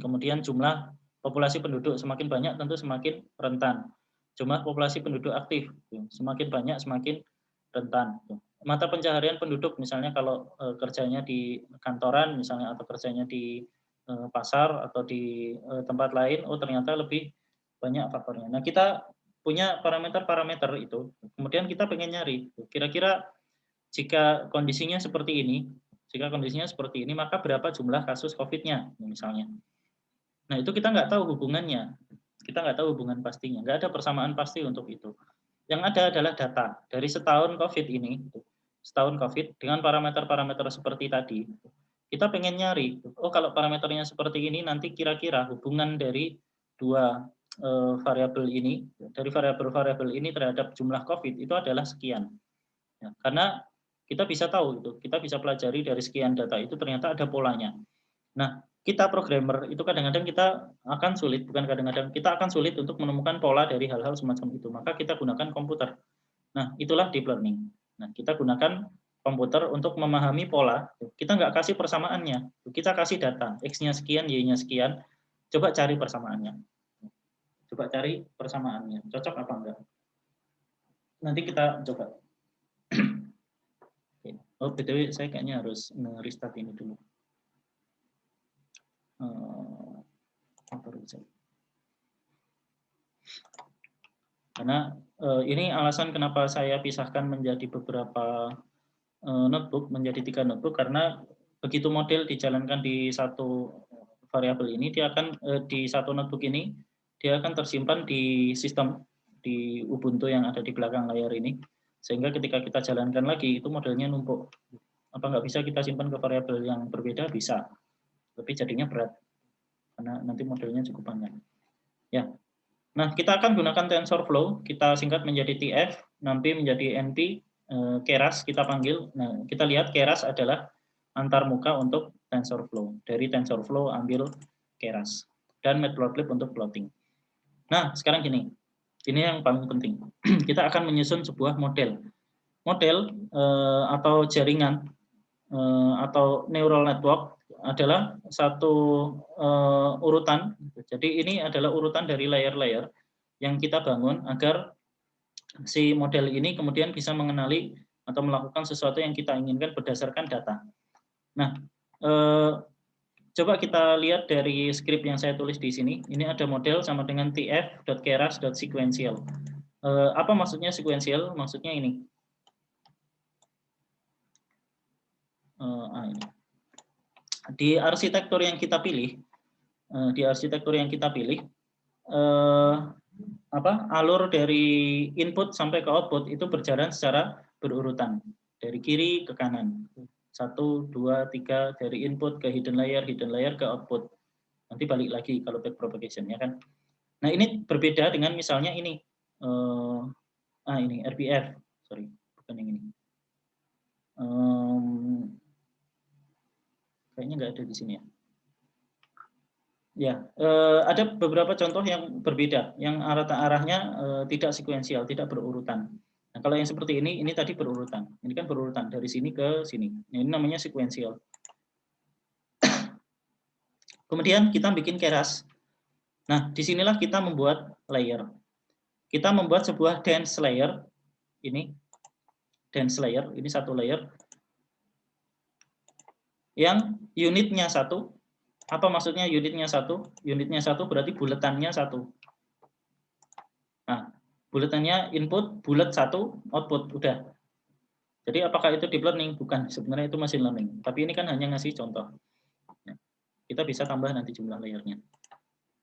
Kemudian jumlah populasi penduduk semakin banyak tentu semakin rentan. Jumlah populasi penduduk aktif semakin banyak semakin rentan. Mata pencaharian penduduk misalnya kalau kerjanya di kantoran misalnya atau kerjanya di pasar atau di tempat lain, oh ternyata lebih banyak faktornya. Nah kita punya parameter-parameter itu, kemudian kita pengen nyari kira-kira jika kondisinya seperti ini, maka berapa jumlah kasus COVID-nya misalnya. Nah itu kita nggak tahu hubungannya, kita nggak tahu hubungan pastinya, nggak ada persamaan pasti untuk itu. Yang ada adalah data dari setahun COVID ini, setahun COVID dengan parameter-parameter seperti tadi. Kita pengen nyari, oh kalau parameternya seperti ini nanti kira-kira hubungan dari dua variabel ini, dari variabel-variabel ini terhadap jumlah COVID itu adalah sekian. Ya, karena kita bisa tahu itu, kita bisa pelajari dari sekian data itu ternyata ada polanya. Nah, kita programmer itu kadang-kadang kita akan sulit, bukan kadang-kadang, kita akan sulit untuk menemukan pola dari hal-hal semacam itu. Maka kita gunakan komputer. Nah, itulah deep learning. Nah, kita gunakan komputer untuk memahami pola. Kita nggak kasih persamaannya, kita kasih data, X-nya sekian, Y-nya sekian, coba cari persamaannya. Coba cari persamaannya, cocok apa enggak? Nanti kita coba. Oh, BTW saya kayaknya harus restart ini dulu. Karena ini alasan kenapa saya pisahkan menjadi beberapa notebook, menjadi 3 notebook, karena begitu model dijalankan di satu variabel ini, dia akan di satu notebook ini, dia akan tersimpan di sistem di Ubuntu yang ada di belakang layar ini, sehingga ketika kita jalankan lagi itu modelnya numpuk. Apa nggak bisa kita simpan ke variabel yang berbeda? Bisa, tapi jadinya berat karena nanti modelnya cukup panjang. Ya, nah kita akan gunakan TensorFlow, kita singkat menjadi TF, nanti menjadi NP, Keras kita panggil. Nah kita lihat Keras adalah antarmuka untuk TensorFlow. Dari TensorFlow ambil Keras dan Matplotlib untuk plotting. Nah sekarang gini, ini yang paling penting. Kita akan menyusun sebuah model atau jaringan atau neural network adalah satu urutan. Jadi ini adalah urutan dari layer-layer yang kita bangun agar si model ini kemudian bisa mengenali atau melakukan sesuatu yang kita inginkan berdasarkan data. Nah, coba kita lihat dari skrip yang saya tulis di sini. Ini ada model sama dengan tf.keras.sequential. Apa maksudnya sequential? Maksudnya ini. Ini. Di arsitektur yang kita pilih, alur dari input sampai ke output itu berjalan secara berurutan dari kiri ke kanan. 1, 2, 3 dari input ke hidden layer ke output. Nanti balik lagi kalau back propagation ya kan. Nah ini berbeda dengan misalnya ini, ini RPF, sorry bukan yang ini. Kayaknya nggak ada di sini ya. Ya, ada beberapa contoh yang berbeda, yang arahnya tidak sekuensial, tidak berurutan. Nah, kalau yang seperti ini tadi berurutan. Ini kan berurutan dari sini ke sini. Nah, ini namanya sekuensial. Kemudian kita bikin keras. Nah, disinilah kita membuat layer. Kita membuat sebuah dense layer. Ini dense layer, ini satu layer. Yang unitnya satu. Apa maksudnya unitnya satu? Unitnya satu berarti buletannya satu. Nah, buletannya input, bulat satu, output, udah. Jadi apakah itu deep learning? Bukan, sebenarnya itu machine learning. Tapi ini kan hanya ngasih contoh. Kita bisa tambah nanti jumlah layernya.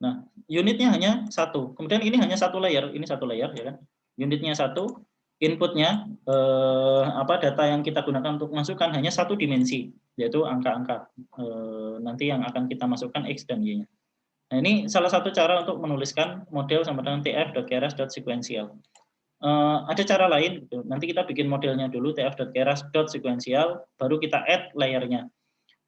Nah, unitnya hanya satu. Kemudian ini hanya satu layer, ini satu layer, ya kan? Unitnya satu, inputnya data yang kita gunakan untuk masukkan hanya satu dimensi, yaitu angka-angka. Nanti yang akan kita masukkan X dan Y-nya. Nah, ini salah satu cara untuk menuliskan model sama dengan tf.keras.sequential. Ada cara lain, gitu. Nanti kita bikin modelnya dulu tf.keras.sequential, baru kita add layernya.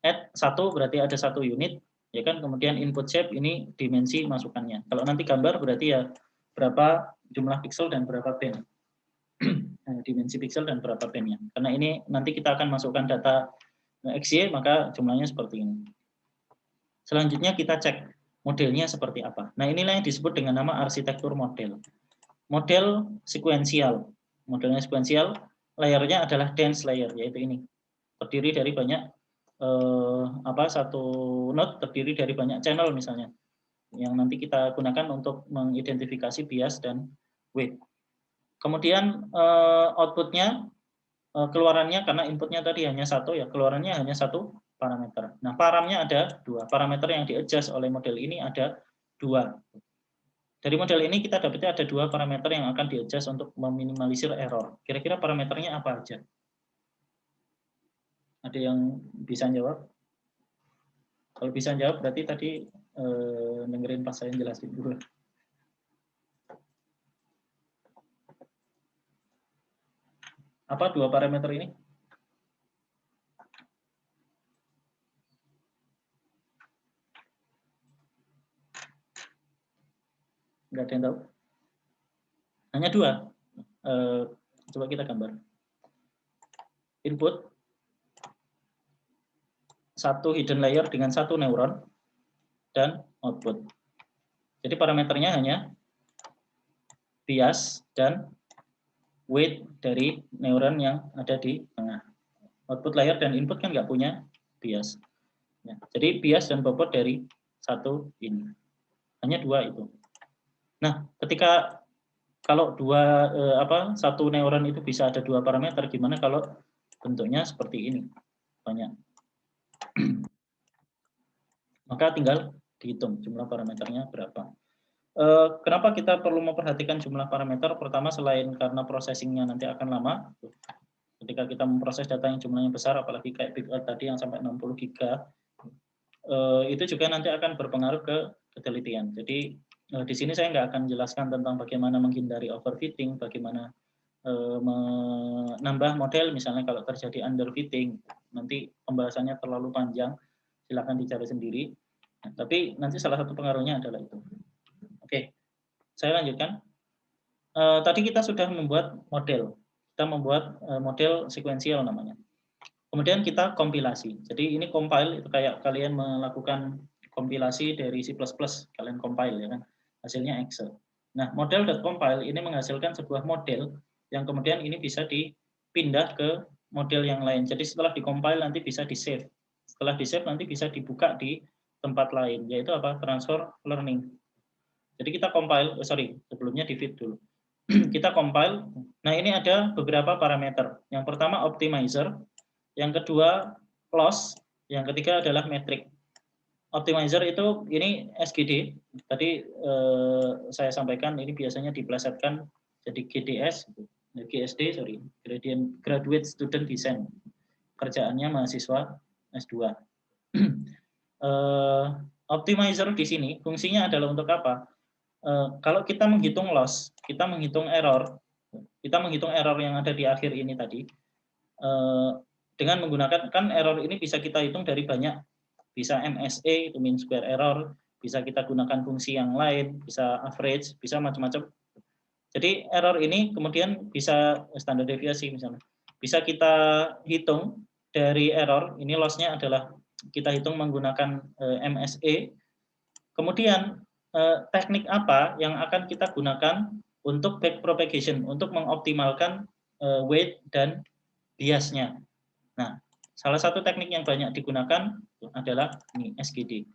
Add satu berarti ada satu unit, ya kan. Kemudian input shape ini dimensi masukannya. Kalau nanti gambar berarti ya berapa jumlah pixel dan berapa band. Dimensi pixel dan berapa bandnya. Karena ini nanti kita akan masukkan data XY, maka jumlahnya seperti ini. Selanjutnya kita cek modelnya seperti apa. Nah, inilah yang disebut dengan nama arsitektur model. Model sekuensial. Modelnya sekuensial, layernya adalah dense layer, yaitu ini. Terdiri dari banyak satu node terdiri dari banyak channel misalnya, yang nanti kita gunakan untuk mengidentifikasi bias dan weight. Kemudian outputnya, keluarannya, karena inputnya tadi hanya satu ya, keluarannya hanya satu parameter. Nah, paramnya ada dua, parameter yang di-adjust oleh model ini ada dua. Dari model ini kita dapatnya ada dua parameter yang akan di-adjust untuk meminimalisir error. Kira-kira parameternya apa aja? Ada yang bisa jawab? Kalau bisa jawab berarti tadi dengerin pas saya jelasin dulu. Apa dua parameter ini? Nggak ada yang tahu? Hanya dua. Coba kita gambar. Input, satu hidden layer dengan satu neuron, dan output. Jadi parameternya hanya bias dan weight dari neuron yang ada di tengah. Output layer dan input kan nggak punya bias. Ya, jadi bias dan bobot dari satu ini. Hanya dua itu. Nah, ketika kalau satu neuron itu bisa ada dua parameter, gimana kalau bentuknya seperti ini? Banyak. Maka tinggal dihitung jumlah parameternya berapa. Kenapa kita perlu memperhatikan jumlah parameter? Pertama, selain karena processingnya nanti akan lama, ketika kita memproses data yang jumlahnya besar, apalagi kayak Big Earth tadi yang sampai 60 giga, itu juga nanti akan berpengaruh ke ketelitian. Jadi di sini saya nggak akan jelaskan tentang bagaimana menghindari overfitting, bagaimana menambah model, misalnya kalau terjadi underfitting, nanti pembahasannya terlalu panjang, silakan dicari sendiri. Nah, tapi nanti salah satu pengaruhnya adalah itu. Oke, saya lanjutkan. Tadi kita sudah membuat model. Kita membuat model sekuensial namanya. Kemudian kita kompilasi. Jadi ini compile, itu kayak kalian melakukan kompilasi dari C++, kalian compile ya kan. Hasilnya Excel. Nah, model.compile ini menghasilkan sebuah model yang kemudian ini bisa dipindah ke model yang lain. Jadi setelah di-compile nanti bisa di-save. Setelah di-save nanti bisa dibuka di tempat lain, yaitu apa? Transfer learning. Jadi kita compile, sebelumnya di feed dulu. Kita compile. Nah, ini ada beberapa parameter. Yang pertama optimizer, yang kedua loss, yang ketiga adalah metric. Optimizer itu ini SGD. Tadi saya sampaikan ini biasanya diplesetkan jadi GDS, GSD, Graduate Student Design. Kerjaannya mahasiswa S2. optimizer di sini fungsinya adalah untuk apa? Kalau kita menghitung loss, kita menghitung error yang ada di akhir ini tadi, dengan menggunakan, kan error ini bisa kita hitung dari banyak, bisa MSE itu mean square error, bisa kita gunakan fungsi yang lain, bisa average, bisa macam-macam. Jadi error ini kemudian bisa standar deviasi misalnya, bisa kita hitung dari error ini, loss-nya adalah kita hitung menggunakan MSE. Kemudian teknik apa yang akan kita gunakan untuk back propagation, untuk mengoptimalkan weight dan biasnya. Nah, salah satu teknik yang banyak digunakan adalah ini, SGD.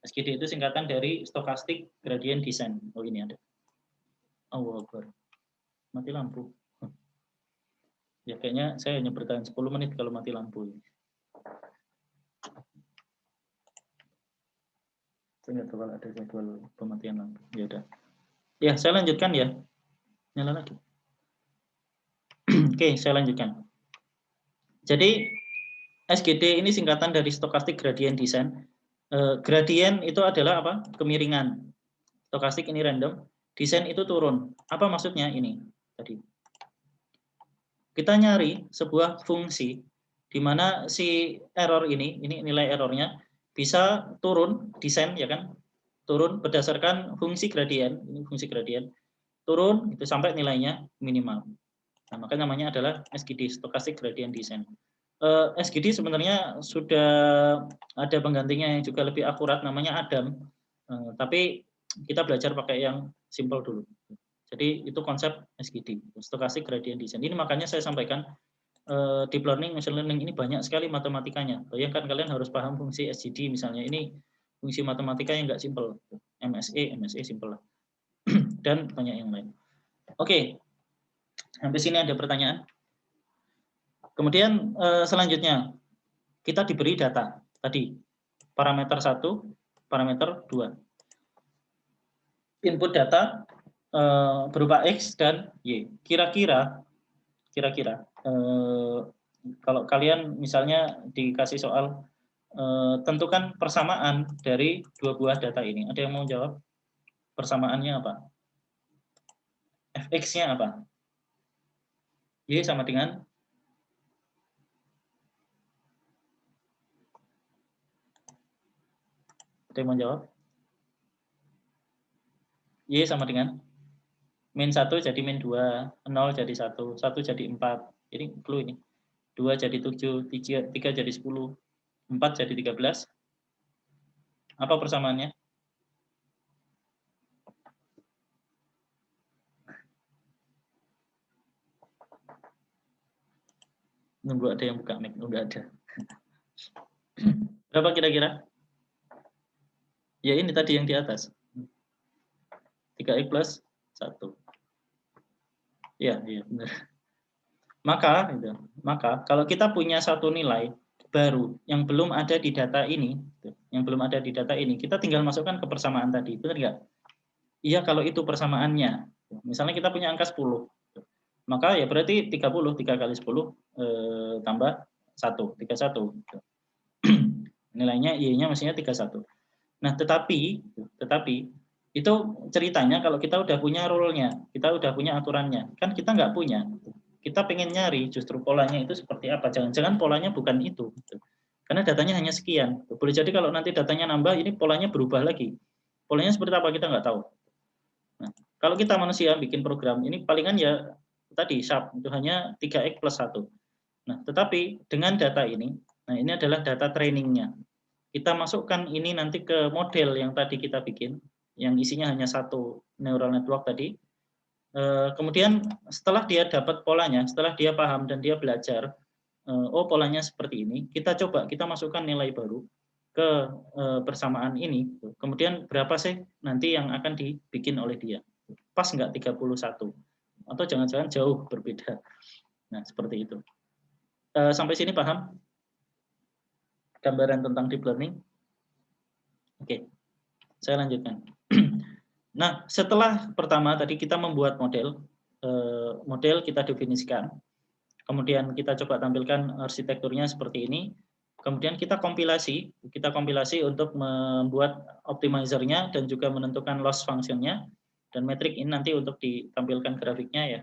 SGD itu singkatan dari Stochastic Gradient Descent. Oh, ini ada. Oh, mati lampu. Ya, kayaknya saya hanya bertahan 10 menit kalau mati lampu. Saya nggak tahu kalau ada jadwal pematian lampu. Ya udah. Ya, saya lanjutkan ya. Nyala lagi. Oke, saya lanjutkan. Jadi SGD ini singkatan dari Stochastic Gradient Descent. Gradient itu adalah apa? Kemiringan. Stochastic ini random. Descent itu turun. Apa maksudnya ini? Tadi kita nyari sebuah fungsi di mana si error ini nilai errornya bisa turun, descent ya kan? Turun berdasarkan fungsi gradient, ini fungsi gradient. Turun itu sampai nilainya minimal. Nah, maka namanya adalah SGD, Stochastic Gradient Descent. SGD sebenarnya sudah ada penggantinya yang juga lebih akurat, namanya Adam. Tapi kita belajar pakai yang simple dulu. Jadi itu konsep SGD, Stochastic Gradient Descent. Ini makanya saya sampaikan deep learning, machine learning ini banyak sekali matematikanya. Bayangkan kalian harus paham fungsi SGD misalnya. Ini fungsi matematika yang nggak simple. MSE simple lah. Dan banyak yang lain. Oke. Sampai sini ada pertanyaan? Kemudian selanjutnya kita diberi data tadi, parameter 1, parameter 2. Input data berupa X dan Y. Kira-kira kalau kalian misalnya dikasih soal tentukan persamaan dari dua buah data ini. Ada yang mau jawab? Persamaannya apa? Fx-nya apa? Y sama dengan ada yang mau jawab? Y sama dengan min 1 jadi min 2, 0 jadi 1, 1 jadi 4. Ini clue ini. 2 jadi 7, 3 jadi 10, 4 jadi 13. Apa persamaannya? Nunggu ada yang buka mic, enggak ada. Berapa kira-kira? Ya ini tadi yang di atas. 3x plus 1. Ya, iya benar. Maka kalau kita punya satu nilai baru yang belum ada di data ini, kita tinggal masukkan ke persamaan tadi, benar nggak? Iya, kalau itu persamaannya. Misalnya kita punya angka 10. Maka ya berarti 30, 3 kali 10 tambah 1, 31. Nilainya Y-nya mestinya 31. Nah, tetapi itu ceritanya kalau kita udah punya rule-nya, kita udah punya aturannya. Kan kita nggak punya. Kita pengen nyari justru polanya itu seperti apa. Jangan-jangan polanya bukan itu. Karena datanya hanya sekian. Boleh jadi kalau nanti datanya nambah, ini polanya berubah lagi. Polanya seperti apa kita nggak tahu. Nah, kalau kita manusia bikin program, ini palingan ya tadi sharp, itu hanya 3x plus 1. Nah, tetapi dengan data ini, nah ini adalah data trainingnya. Kita masukkan ini nanti ke model yang tadi kita bikin, yang isinya hanya satu neural network tadi. Kemudian setelah dia dapat polanya, setelah dia paham dan dia belajar, oh polanya seperti ini, kita coba, kita masukkan nilai baru ke persamaan ini. Kemudian berapa sih nanti yang akan dibikin oleh dia? Pas nggak 31? Atau jangan-jangan jauh berbeda? Nah, seperti itu. Sampai sini paham? Gambaran tentang deep learning? Oke, saya lanjutkan. Nah, setelah pertama tadi kita membuat model kita definisikan, kemudian kita coba tampilkan arsitekturnya seperti ini. Kemudian kita kompilasi untuk membuat optimizer-nya dan juga menentukan loss function-nya, dan metrik ini nanti untuk ditampilkan grafiknya ya.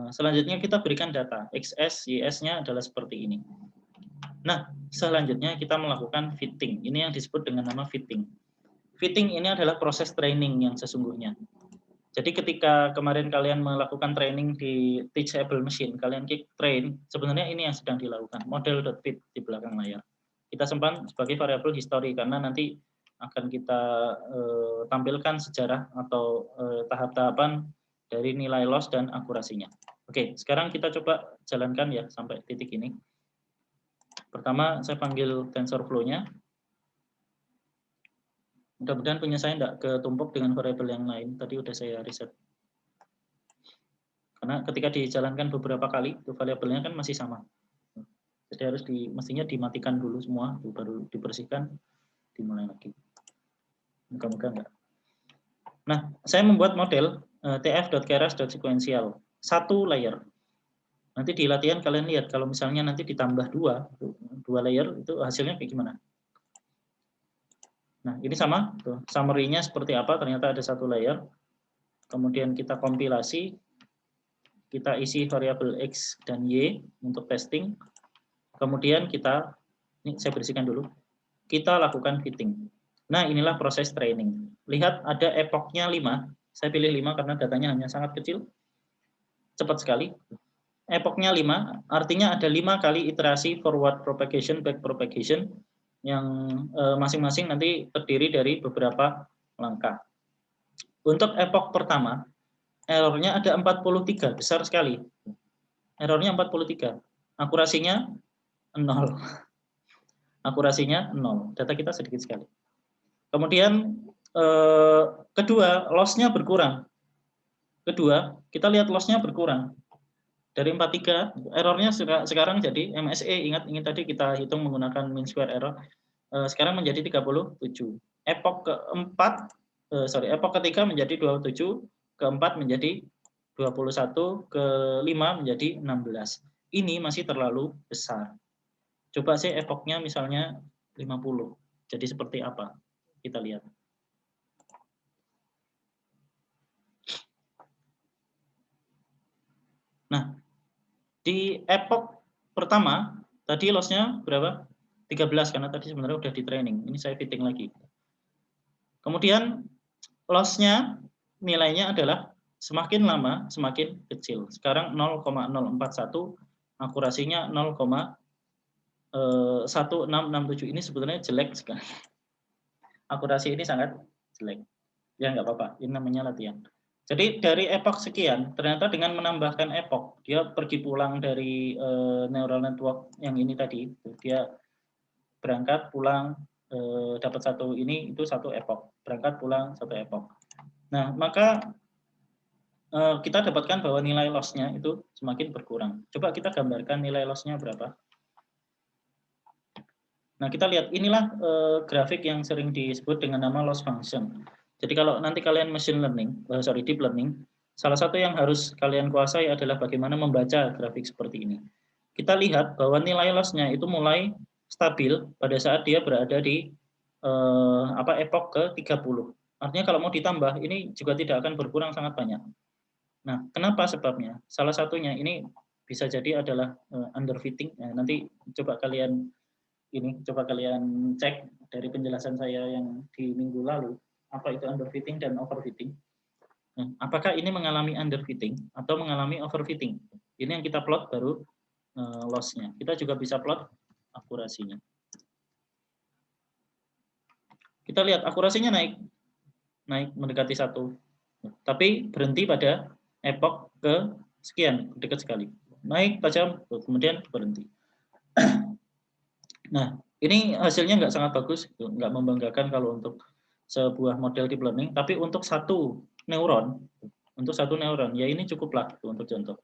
Selanjutnya kita berikan data, XS, YS-nya adalah seperti ini. Nah, selanjutnya kita melakukan fitting. Ini yang disebut dengan nama fitting. Fitting ini adalah proses training yang sesungguhnya. Jadi ketika kemarin kalian melakukan training di teachable machine, kalian klik train, sebenarnya ini yang sedang dilakukan, model.fit di belakang layar. Kita simpan sebagai variabel history karena nanti akan kita tampilkan sejarah atau tahap-tahapan dari nilai loss dan akurasinya. Oke, sekarang kita coba jalankan ya sampai titik ini. Pertama saya panggil TensorFlow-nya. Mudah-mudahan punya saya tidak ketumpuk dengan variabel yang lain. Tadi udah saya reset. Karena ketika dijalankan beberapa kali, itu variabelnya kan masih sama. Jadi harus mestinya dimatikan dulu semua, baru dibersihkan, dimulai lagi. Mudah-mudahan enggak. Nah, saya membuat model tf.keras.sequential, satu layer. Nanti di latihan kalian lihat, kalau misalnya nanti ditambah dua layer, itu hasilnya kayak gimana. Nah, ini sama, summary-nya seperti apa, ternyata ada satu layer. Kemudian kita kompilasi, kita isi variabel X dan Y untuk testing. Kemudian kita, ini saya bersihkan dulu, kita lakukan fitting. Nah, inilah proses training. Lihat ada epochnya 5, saya pilih 5 karena datanya hanya sangat kecil, cepat sekali. Epochnya 5, artinya ada 5 kali iterasi forward propagation, back propagation, yang masing-masing nanti terdiri dari beberapa langkah. Untuk epoch pertama, errornya ada 43, besar sekali. Errornya 43, akurasinya 0. Akurasinya 0, data kita sedikit sekali. Kemudian kedua, loss-nya berkurang. Kedua, kita lihat loss-nya berkurang. Dari 43, errornya sekarang jadi MSE, ingat ini tadi kita hitung menggunakan mean square error, sekarang menjadi 37. Epoch ketiga menjadi 27, keempat menjadi 21, kelima menjadi 16. Ini masih terlalu besar. Coba sih epochnya misalnya 50. Jadi seperti apa? Kita lihat. Nah, di epoch pertama, tadi loss-nya berapa? 13, karena tadi sebenarnya udah di training. Ini saya fitting lagi. Kemudian loss-nya nilainya adalah semakin lama semakin kecil. Sekarang 0,041, akurasinya 0,1667. Ini sebenarnya jelek sekali. Akurasi ini sangat jelek. Ya nggak apa-apa, ini namanya latihan. Jadi dari epoch sekian, ternyata dengan menambahkan epoch, dia pergi pulang dari neural network yang ini tadi, dia berangkat pulang dapat satu ini, itu satu epoch, berangkat pulang satu epoch. Nah, maka kita dapatkan bahwa nilai loss-nya itu semakin berkurang. Coba kita gambarkan nilai loss-nya berapa. Nah, kita lihat inilah grafik yang sering disebut dengan nama loss function. Jadi kalau nanti kalian deep learning, salah satu yang harus kalian kuasai adalah bagaimana membaca grafik seperti ini. Kita lihat bahwa nilai loss-nya itu mulai stabil pada saat dia berada di epoch ke-30. Artinya kalau mau ditambah, ini juga tidak akan berkurang sangat banyak. Nah, kenapa sebabnya? Salah satunya ini bisa jadi adalah underfitting. Nah, nanti coba kalian cek dari penjelasan saya yang di minggu lalu, apa itu underfitting dan overfitting. Nah, apakah ini mengalami underfitting atau mengalami overfitting? Ini yang kita plot baru loss-nya. Kita juga bisa plot akurasinya. Kita lihat akurasinya naik mendekati 1, tapi berhenti pada epoch ke sekian, dekat sekali. Naik tajam, kemudian berhenti. Nah, ini hasilnya nggak sangat bagus, nggak membanggakan kalau untuk sebuah model deep learning, tapi untuk satu neuron, ya ini cukuplah untuk contoh.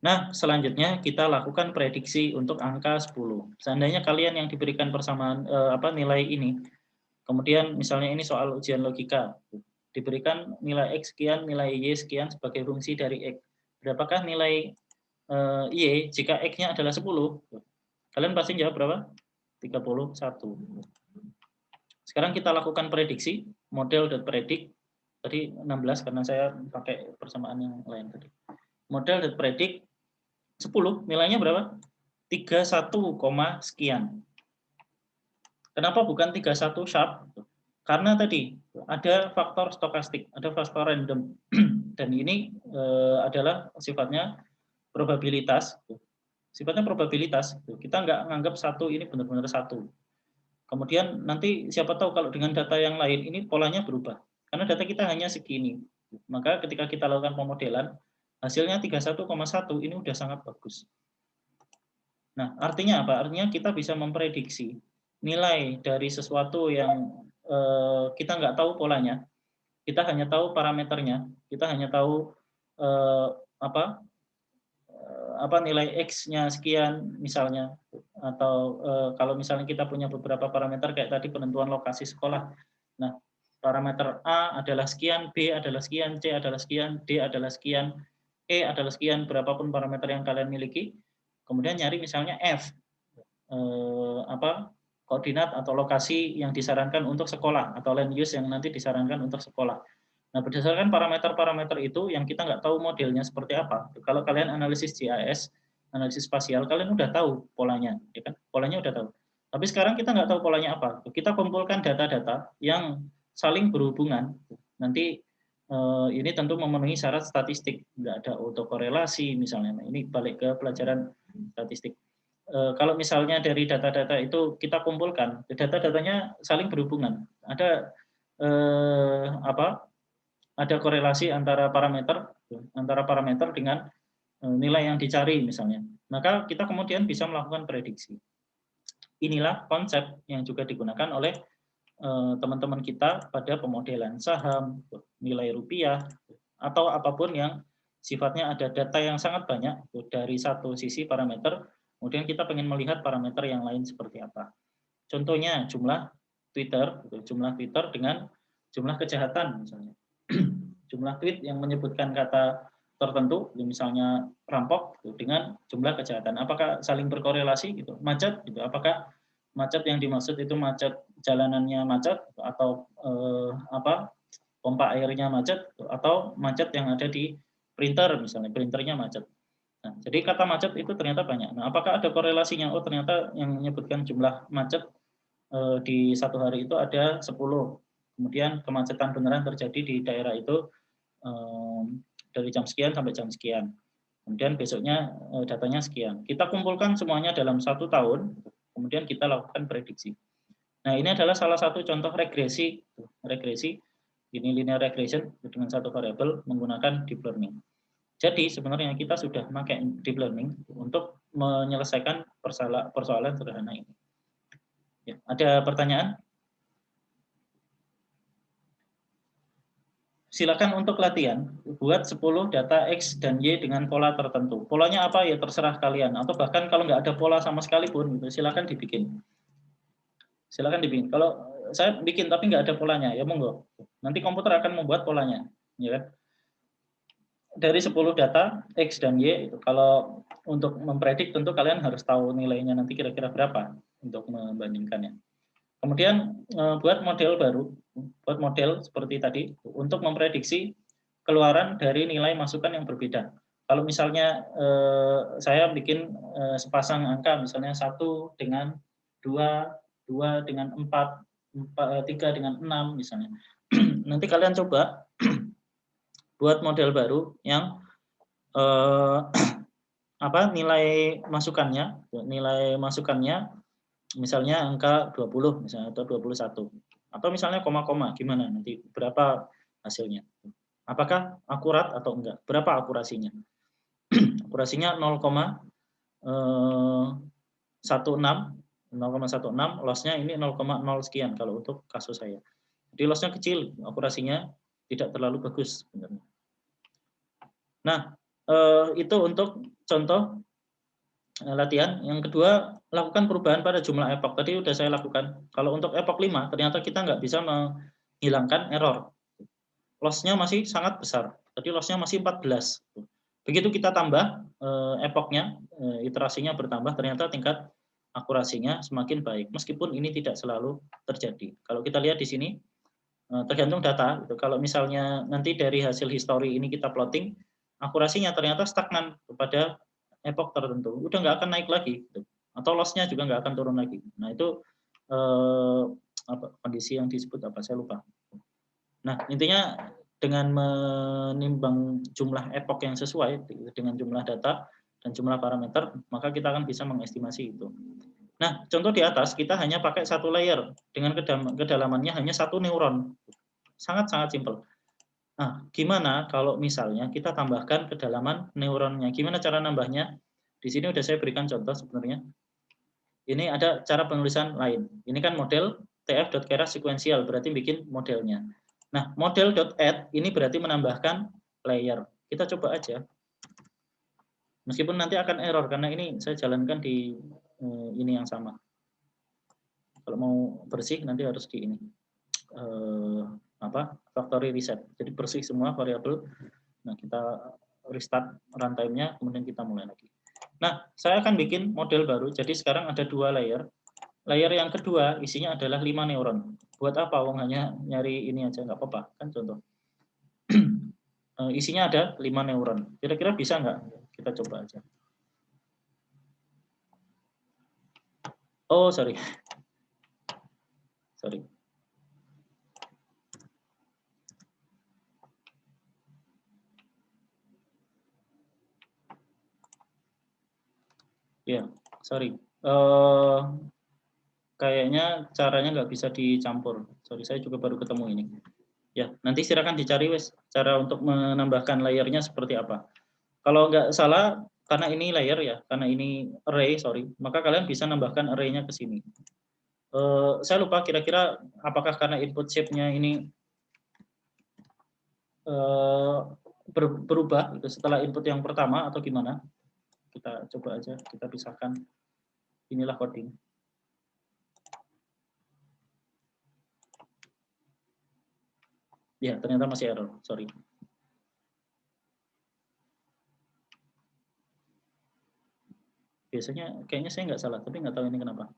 Nah, selanjutnya kita lakukan prediksi untuk angka 10. Seandainya kalian yang diberikan persamaan nilai ini, kemudian misalnya ini soal ujian logika, diberikan nilai X sekian, nilai Y sekian sebagai fungsi dari X. Berapakah nilai Y jika X-nya adalah 10? Kalian pasti jawab berapa? 31. Sekarang kita lakukan prediksi, model.predict. Tadi 16 karena saya pakai persamaan yang lain tadi. Model.predict 10, nilainya berapa? 31, sekian. Kenapa bukan 31 sharp? Karena tadi ada faktor stokastik, ada faktor random. Dan ini adalah sifatnya probabilitas. Sifatnya probabilitas. Kita nggak nganggap satu ini benar-benar satu. Kemudian nanti siapa tahu kalau dengan data yang lain ini polanya berubah. Karena data kita hanya segini. Maka ketika kita lakukan pemodelan, hasilnya 31,1 ini udah sangat bagus. Nah, artinya apa? Artinya kita bisa memprediksi nilai dari sesuatu yang kita nggak tahu polanya, kita hanya tahu parameternya, kita hanya tahu apa nilai X-nya sekian misalnya, atau kalau misalnya kita punya beberapa parameter kayak tadi penentuan lokasi sekolah. Nah, parameter A adalah sekian, B adalah sekian, C adalah sekian, D adalah sekian, E adalah sekian, berapapun parameter yang kalian miliki. Kemudian nyari misalnya F, koordinat atau lokasi yang disarankan untuk sekolah atau land use yang nanti disarankan untuk sekolah. Nah, berdasarkan parameter-parameter itu yang kita nggak tahu modelnya seperti apa. Kalau kalian analisis GIS, analisis spasial, kalian udah tahu polanya, ya kan? Polanya udah tahu. Tapi sekarang kita nggak tahu polanya apa. Kita kumpulkan data-data yang saling berhubungan. Nanti ini tentu memenuhi syarat statistik, nggak ada autokorelasi misalnya. Nah, ini balik ke pelajaran statistik. Kalau misalnya dari data-data itu kita kumpulkan, data-datanya saling berhubungan. Ada ada korelasi antara parameter dengan nilai yang dicari misalnya. Maka kita kemudian bisa melakukan prediksi. Inilah konsep yang juga digunakan oleh teman-teman kita pada pemodelan saham, nilai rupiah, atau apapun yang sifatnya ada data yang sangat banyak dari satu sisi parameter, kemudian kita ingin melihat parameter yang lain seperti apa. Contohnya jumlah Twitter dengan jumlah kejahatan misalnya. Jumlah tweet yang menyebutkan kata tertentu, misalnya rampok dengan jumlah kejahatan. Apakah saling berkorelasi gitu? Macet gitu. Apakah macet yang dimaksud itu macet jalanannya macet atau pompa airnya macet atau macet yang ada di printer misalnya, printernya macet. Nah, jadi kata macet itu ternyata banyak. Nah, apakah ada korelasinya? Oh, ternyata yang menyebutkan jumlah macet di satu hari itu ada 10. Kemudian kemacetan beneran terjadi di daerah itu dari jam sekian sampai jam sekian. Kemudian besoknya datanya sekian. Kita kumpulkan semuanya dalam 1 tahun, kemudian kita lakukan prediksi. Nah, ini adalah salah satu contoh regresi. Ini linear regression dengan satu variabel menggunakan deep learning. Jadi sebenarnya kita sudah memakai deep learning untuk menyelesaikan persoalan sederhana ini. Ya, ada pertanyaan? Silakan untuk latihan, buat 10 data X dan Y dengan pola tertentu. Polanya apa ya terserah kalian, atau bahkan kalau nggak ada pola sama sekali pun, silakan dibikin. Silakan dibikin. Kalau saya bikin tapi nggak ada polanya, ya monggo. Nanti komputer akan membuat polanya, ya kan? Dari 10 data X dan Y, itu kalau untuk mempredik tentu kalian harus tahu nilainya nanti kira-kira berapa untuk membandingkannya. Kemudian buat model seperti tadi untuk memprediksi keluaran dari nilai masukan yang berbeda. Kalau misalnya saya bikin sepasang angka, misalnya 1 dengan 2, 2 dengan 4, 3 dengan 6 misalnya. Nanti kalian coba buat model baru yang nilai masukannya misalnya angka 20 misalnya atau 21 atau misalnya koma-koma, gimana nanti berapa hasilnya, apakah akurat atau enggak, berapa akurasinya. Akurasinya 0,16, 0,16, lossnya ini 0,0 sekian kalau untuk kasus saya. Jadi lossnya kecil, akurasinya tidak terlalu bagus sebenarnya. Nah, itu untuk contoh latihan. Yang kedua, lakukan perubahan pada jumlah epoch. Tadi sudah saya lakukan. Kalau untuk epoch 5, ternyata kita nggak bisa menghilangkan error. Loss-nya masih sangat besar. Tadi loss-nya masih 14. Begitu kita tambah epoch-nya, iterasinya bertambah, ternyata tingkat akurasinya semakin baik. Meskipun ini tidak selalu terjadi. Kalau kita lihat di sini, tergantung data. Gitu. Kalau misalnya nanti dari hasil history ini kita plotting, akurasinya ternyata stagnan kepada epoch tertentu, udah nggak akan naik lagi. Gitu. Atau loss-nya juga nggak akan turun lagi. Nah itu kondisi yang disebut apa? Saya lupa. Nah intinya dengan menimbang jumlah epoch yang sesuai dengan jumlah data dan jumlah parameter, maka kita akan bisa mengestimasi itu. Nah, contoh di atas kita hanya pakai satu layer dengan kedalamannya hanya 1 neuron. Sangat-sangat simpel. Nah, gimana kalau misalnya kita tambahkan kedalaman neuronnya? Gimana cara nambahnya? Di sini udah saya berikan contoh sebenarnya. Ini ada cara penulisan lain. Ini kan model tf.keras sequential, berarti bikin modelnya. Nah, model.add ini berarti menambahkan layer. Kita coba aja. Meskipun nanti akan error, karena ini saya jalankan di ini yang sama. Kalau mau bersih nanti harus di ini. Factory reset. Jadi bersih semua variabel. Nah, kita restart runtime-nya, kemudian kita mulai lagi. Nah, saya akan bikin model baru. Jadi sekarang ada 2 layer. Layer yang kedua isinya adalah 5 neuron. Buat apa? Wong hanya nyari ini aja nggak apa-apa, kan contoh. Isinya ada 5 neuron. Kira-kira bisa nggak? Kita coba aja. Oh, sorry. Sorry. Ya, sorry. Kayaknya caranya nggak bisa dicampur. Sorry, saya juga baru ketemu ini. Ya, nanti silakan dicari wes cara untuk menambahkan layernya seperti apa. Kalau nggak salah, karena ini layer ya, karena ini array, sorry, maka kalian bisa nambahkan array-nya ke sini. Saya lupa kira-kira apakah karena input shape-nya ini berubah gitu, setelah input yang pertama atau gimana. Kita coba aja, kita pisahkan. Inilah coding. Ya, ternyata masih error, sorry. Biasanya kayaknya saya nggak salah, tapi nggak tahu ini kenapa.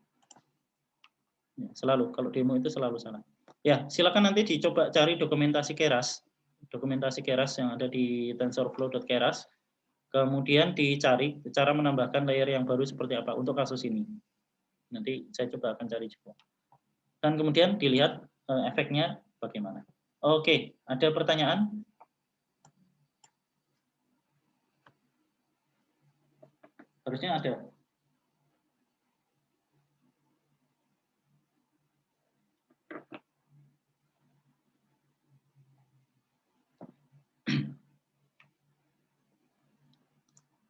Ya, selalu, kalau demo itu selalu salah. Ya, silakan nanti dicoba cari dokumentasi Keras. Dokumentasi Keras yang ada di tensorflow.keras. Kemudian dicari cara menambahkan layer yang baru seperti apa untuk kasus ini. Nanti saya coba akan cari juga. Dan kemudian dilihat efeknya bagaimana. Oke, ada pertanyaan? Harusnya ada.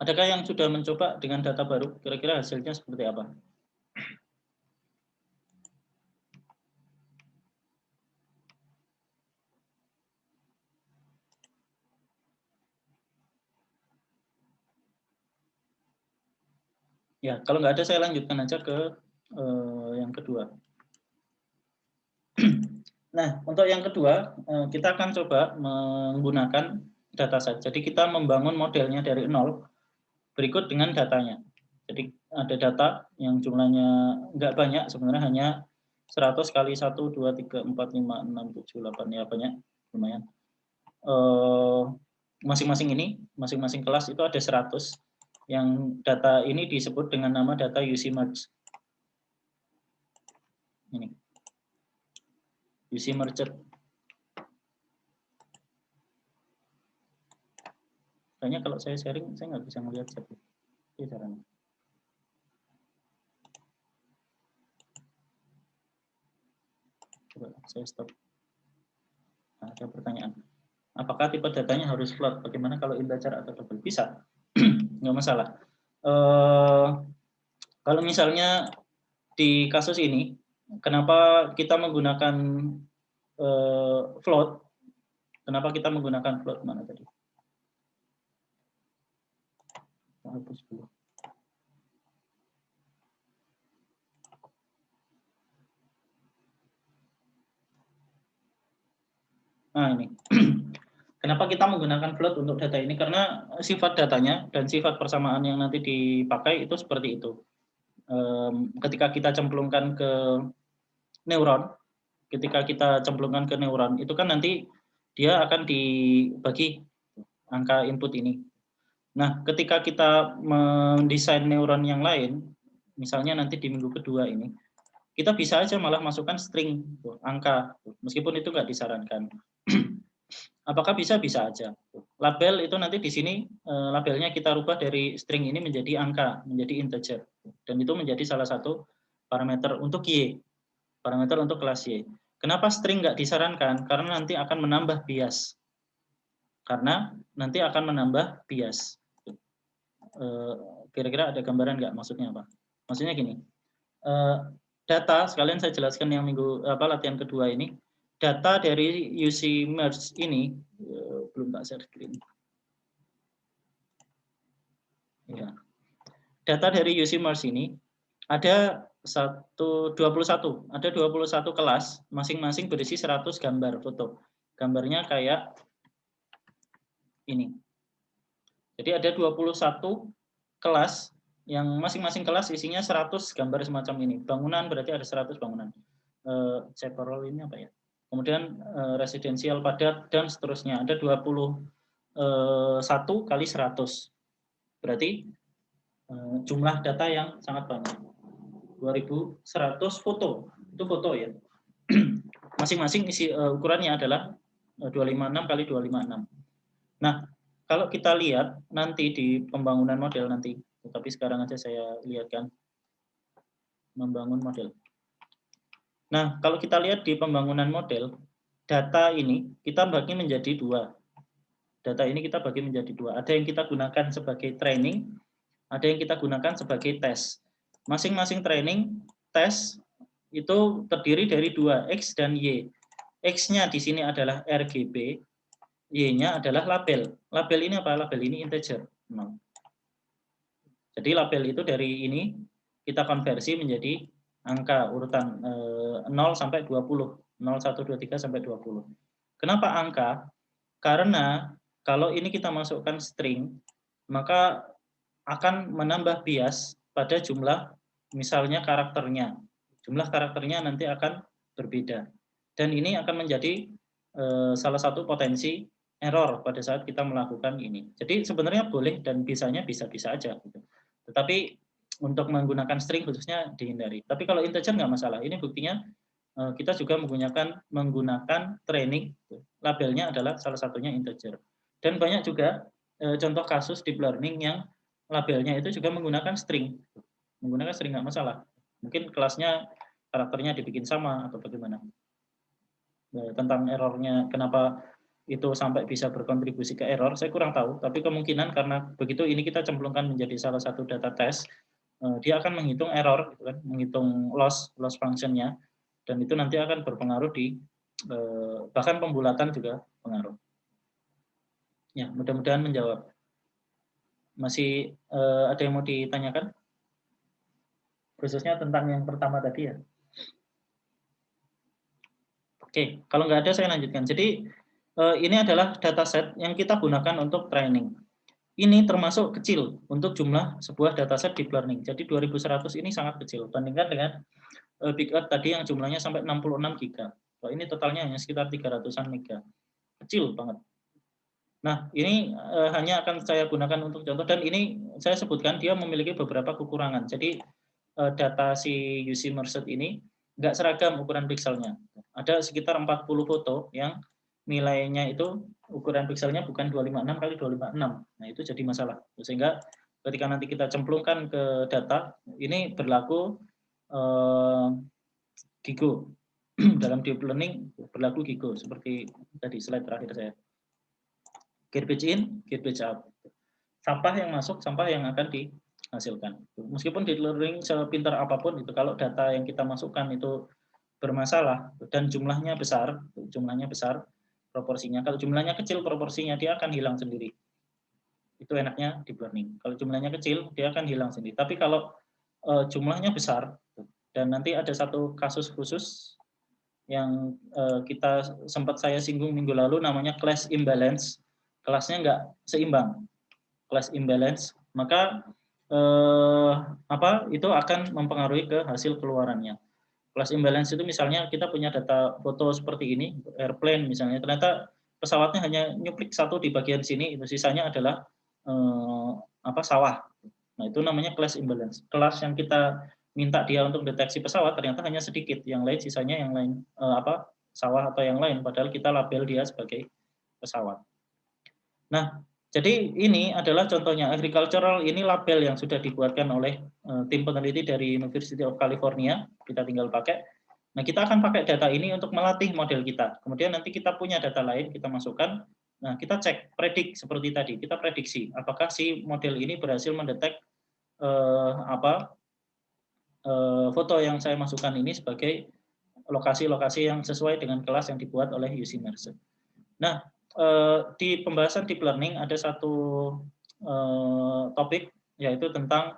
Adakah yang sudah mencoba dengan data baru? Kira-kira hasilnya seperti apa? Ya, kalau nggak ada saya lanjutkan aja ke yang kedua. Nah, untuk yang kedua, kita akan coba menggunakan dataset. Jadi kita membangun modelnya dari nol, berikut dengan datanya. Jadi ada data yang jumlahnya nggak banyak, sebenarnya hanya 100 kali 1, 2, 3, 4, 5, 6, 7, 8, ya banyak, lumayan. Masing-masing ini, masing-masing kelas itu ada 100. Yang data ini disebut dengan nama data UC merge. Ini. UC merged. Kayaknya kalau saya sharing, saya nggak bisa melihat chat. Ini caranya. Coba saya stop. Nah, ada pertanyaan. Apakah tipe datanya harus float? Bagaimana kalau integer atau double? Bisa, nggak masalah. Kalau misalnya di kasus ini, kenapa kita menggunakan float? Kenapa kita menggunakan float? Mana tadi? Hapus dulu. Nah ini. Kenapa kita menggunakan float untuk data ini? Karena sifat datanya dan sifat persamaan yang nanti dipakai itu seperti itu. ketika kita cemplungkan ke neuron, itu kan nanti dia akan dibagi angka input ini. Nah, ketika kita mendesain neuron yang lain, misalnya nanti di minggu kedua ini, kita bisa aja malah masukkan string angka, meskipun itu nggak disarankan. Apakah bisa? Bisa aja. Label itu nanti di sini labelnya kita rubah dari string ini menjadi angka, menjadi integer, dan itu menjadi salah satu parameter untuk Y, parameter untuk kelas Y. Kenapa string nggak disarankan? Karena nanti akan menambah bias. Kira-kira ada gambaran nggak maksudnya apa? Maksudnya gini, data sekalian saya jelaskan yang latihan kedua ini, data dari UC merge ini belum tak share screen. Ya. Data dari UC merge ini ada 21 kelas, masing-masing berisi 100 gambar foto. Gambarnya kayak ini. Jadi ada 21 kelas yang masing-masing kelas isinya 100 gambar semacam ini. Bangunan berarti ada 100 bangunan. Several ini apa ya? Kemudian residensial padat dan seterusnya. Ada 21 kali 100. Berarti jumlah data yang sangat banyak. 2100 foto. Itu foto ya. Masing-masing isi ukurannya adalah 256 kali 256. Nah, kalau kita lihat nanti di pembangunan model nanti, tapi sekarang aja saya lihatkan membangun model. Nah, kalau kita lihat di pembangunan model, data ini kita bagi menjadi dua. Data ini kita bagi menjadi dua. Ada yang kita gunakan sebagai training, ada yang kita gunakan sebagai tes. Masing-masing training, tes itu terdiri dari dua, X dan Y. X-nya di sini adalah RGB, Y-nya adalah label. Label ini apa? Label ini integer. 0. Jadi label itu dari ini kita konversi menjadi angka urutan 0 sampai 20. 0, 1, 2, 3 sampai 20. Kenapa angka? Karena kalau ini kita masukkan string, maka akan menambah bias pada jumlah misalnya karakternya. Jumlah karakternya nanti akan berbeda. Dan ini akan menjadi salah satu potensi error pada saat kita melakukan ini. Jadi sebenarnya boleh dan bisanya bisa-bisa aja. Gitu. Tetapi untuk menggunakan string khususnya dihindari. Tapi kalau integer nggak masalah. Ini buktinya kita juga menggunakan training. Labelnya adalah salah satunya integer. Dan banyak juga contoh kasus deep learning yang labelnya itu juga menggunakan string. Menggunakan string nggak masalah. Mungkin kelasnya karakternya dibikin sama atau bagaimana. Tentang errornya, kenapa itu sampai bisa berkontribusi ke error, saya kurang tahu. Tapi kemungkinan karena begitu ini kita cemplungkan menjadi salah satu data test, dia akan menghitung error, gitu kan, menghitung loss function-nya, dan itu nanti akan berpengaruh di bahkan pembulatan juga pengaruh. Ya, mudah-mudahan menjawab. Masih ada yang mau ditanyakan? Khususnya tentang yang pertama tadi ya. Oke, kalau nggak ada saya lanjutkan. Jadi ini adalah dataset yang kita gunakan untuk training. Ini termasuk kecil untuk jumlah sebuah dataset deep learning. Jadi 2100 ini sangat kecil bandingkan dengan Big Earth tadi yang jumlahnya sampai 66 giga. Ini totalnya hanya sekitar 300-an mega. Kecil banget. Nah, ini hanya akan saya gunakan untuk contoh, dan ini saya sebutkan dia memiliki beberapa kekurangan. Jadi data si UC Merced ini nggak seragam ukuran pixelnya. Ada sekitar 40 foto yang nilainya itu ukuran pixelnya bukan 256 kali 256. Nah, itu jadi masalah. Sehingga ketika nanti kita cemplungkan ke data, ini berlaku GIGO. Dalam deep learning berlaku GIGO, seperti tadi slide terakhir saya. Garbage in, garbage out. Sampah yang masuk, sampah yang akan dihasilkan. Meskipun deep learning sepintar apapun, itu kalau data yang kita masukkan itu bermasalah dan jumlahnya besar proporsinya. Kalau jumlahnya kecil proporsinya dia akan hilang sendiri. Itu enaknya deep learning. Kalau jumlahnya kecil dia akan hilang sendiri. Tapi kalau jumlahnya besar, dan nanti ada satu kasus khusus yang kita sempat saya singgung minggu lalu, namanya class imbalance. Kelasnya nggak seimbang, class imbalance. Maka itu akan mempengaruhi ke hasil keluarannya. Class imbalance itu misalnya kita punya data foto seperti ini, airplane misalnya, ternyata pesawatnya hanya nyuplik satu di bagian sini, itu sisanya adalah sawah. Nah, itu namanya class imbalance. Kelas yang kita minta dia untuk deteksi pesawat ternyata hanya sedikit, yang lain sisanya yang lain sawah atau yang lain, padahal kita label dia sebagai pesawat. Nah, jadi ini adalah contohnya agricultural, ini label yang sudah dibuatkan oleh tim peneliti dari University of California, kita tinggal pakai. Nah, kita akan pakai data ini untuk melatih model kita. Kemudian nanti kita punya data lain, kita masukkan, nah kita cek, predik seperti tadi, kita prediksi apakah si model ini berhasil mendetek foto yang saya masukkan ini sebagai lokasi-lokasi yang sesuai dengan kelas yang dibuat oleh UC Mercer. Nah, di pembahasan deep learning ada satu topik, yaitu tentang